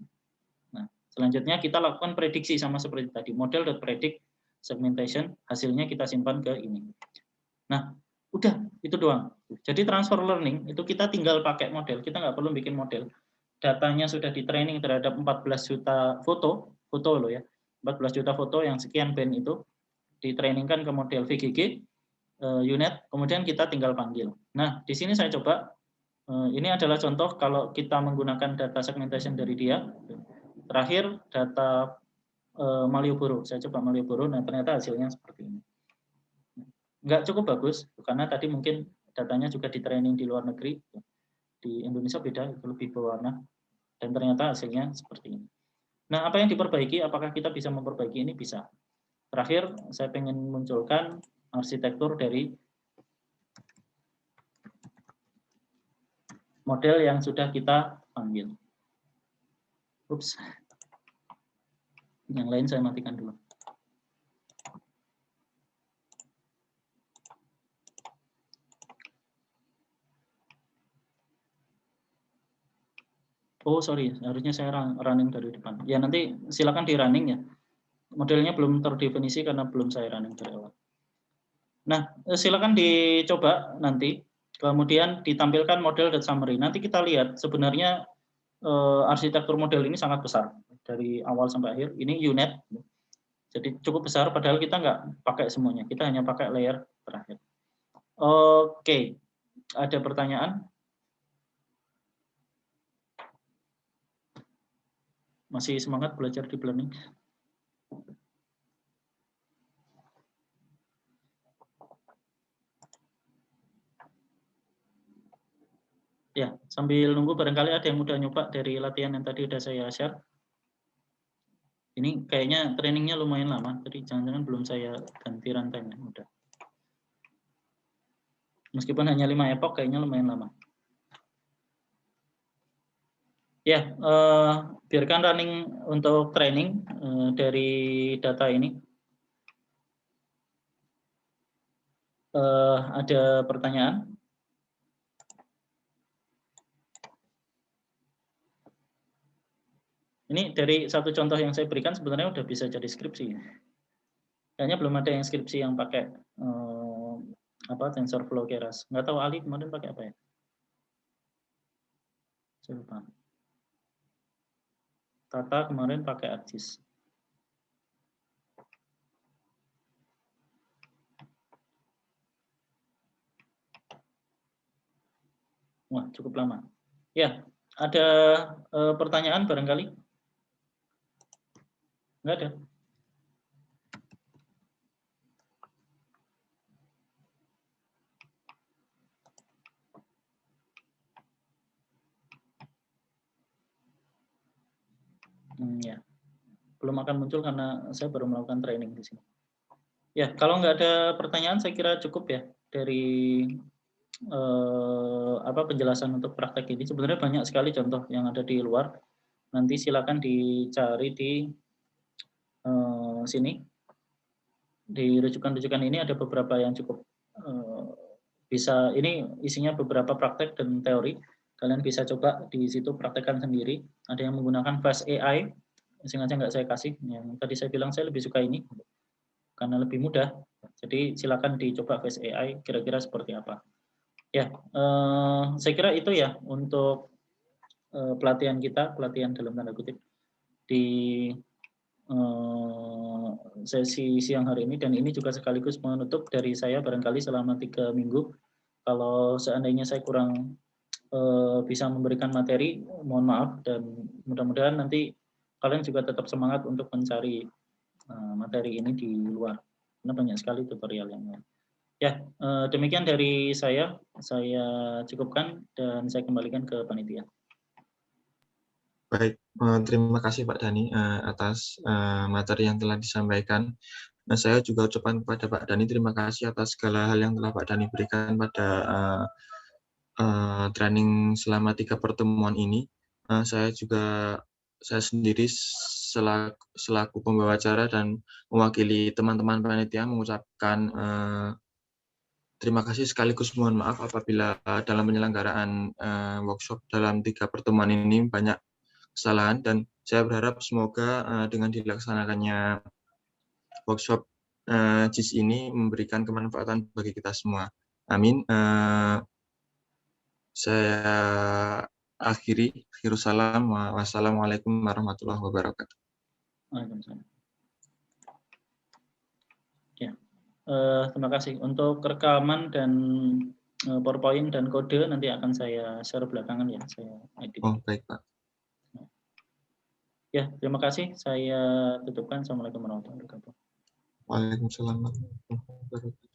Nah, selanjutnya kita lakukan prediksi sama seperti tadi, model.predict segmentation, hasilnya kita simpan ke ini. Nah, udah itu doang. Jadi transfer learning itu kita tinggal pakai model, kita nggak perlu bikin model. Datanya sudah di training terhadap 14 juta foto loh ya, 14 juta foto yang sekian band itu ditrainingkan ke model VGG UNet, kemudian kita tinggal panggil. Nah, di sini saya coba, ini adalah contoh kalau kita menggunakan data segmentation dari dia. Terakhir data Malioboro, saya coba Malioboro, nah ternyata hasilnya seperti ini. Nggak cukup bagus, karena tadi mungkin datanya juga di training di luar negeri, di Indonesia beda, itu lebih berwarna, dan ternyata hasilnya seperti ini. Nah, apa yang diperbaiki, apakah kita bisa memperbaiki ini? Bisa. Terakhir, saya ingin munculkan arsitektur dari model yang sudah kita panggil. Ups. Yang lain saya matikan dulu. Oh, sorry, harusnya saya running dari depan. Ya, nanti silakan di running ya. Modelnya belum terdefinisi karena belum saya running dari awal. Nah, silakan dicoba nanti. Kemudian ditampilkan model dan summary. Nanti kita lihat sebenarnya arsitektur model ini sangat besar dari awal sampai akhir. Ini UNet, jadi cukup besar. Padahal kita nggak pakai semuanya. Kita hanya pakai layer terakhir. Oke, ada pertanyaan? Masih semangat belajar deep learning? Ya, sambil nunggu barangkali ada yang udah nyoba dari latihan yang tadi udah saya share. Ini kayaknya trainingnya lumayan lama, jadi jangan-jangan belum saya ganti runtime-nya. Udah. Meskipun hanya 5 epoch, kayaknya lumayan lama. Ya, biarkan running untuk training dari data ini. Ada pertanyaan? Ini dari satu contoh yang saya berikan sebenarnya udah bisa jadi skripsi. Kayaknya belum ada yang skripsi yang pakai TensorFlow Keras. Nggak tahu Ali kemarin pakai apa ya? Saya lupa. Tata kemarin pakai ArcGIS. Wah, cukup lama. Ya, ada pertanyaan barangkali? Nggak ada. Ya, belum akan muncul karena saya baru melakukan training di sini. Ya, kalau nggak ada pertanyaan, saya kira cukup ya dari penjelasan untuk praktek ini. Sebenarnya banyak sekali contoh yang ada di luar. Nanti silakan dicari di sini. Di rujukan-rujukan ini ada beberapa yang cukup bisa. Ini isinya beberapa praktek dan teori. Kalian bisa coba di situ praktekkan sendiri. Ada yang menggunakan Fast AI, sengaja nggak saya kasih. Yang tadi saya bilang saya lebih suka ini karena lebih mudah. Jadi silakan dicoba Fast AI, kira-kira seperti apa. Ya, saya kira itu ya untuk pelatihan kita, pelatihan dalam tanda kutip di sesi siang hari ini, dan ini juga sekaligus menutup dari saya barangkali selama 3 minggu. Kalau seandainya saya kurang bisa memberikan materi, mohon maaf, dan mudah-mudahan nanti kalian juga tetap semangat untuk mencari materi ini di luar, karena banyak sekali tutorial yang lain. Ya, demikian dari saya cukupkan dan saya kembalikan ke panitia. Baik, terima kasih Pak Dhani atas materi yang telah disampaikan. Nah, saya juga ucapkan kepada Pak Dhani terima kasih atas segala hal yang telah Pak Dhani berikan pada training selama 3 pertemuan ini. Saya sendiri selaku pembawa acara dan mewakili teman-teman panitia mengucapkan terima kasih sekaligus mohon maaf apabila dalam penyelenggaraan workshop dalam 3 pertemuan ini banyak kesalahan, dan saya berharap semoga dengan dilaksanakannya workshop JIS ini memberikan kemanfaatan bagi kita semua. Amin. Saya akhiri. Salam. Wassalamualaikum warahmatullahi wabarakatuh. Waalaikumsalam. Ya, terima kasih. Untuk rekaman dan PowerPoint dan kode nanti akan saya share belakangan ya, saya edit. Oh, baik Pak. Ya, terima kasih. Saya tutupkan. Assalamualaikum warahmatullahi wabarakatuh. Waalaikumsalam warahmatullahi wabarakatuh.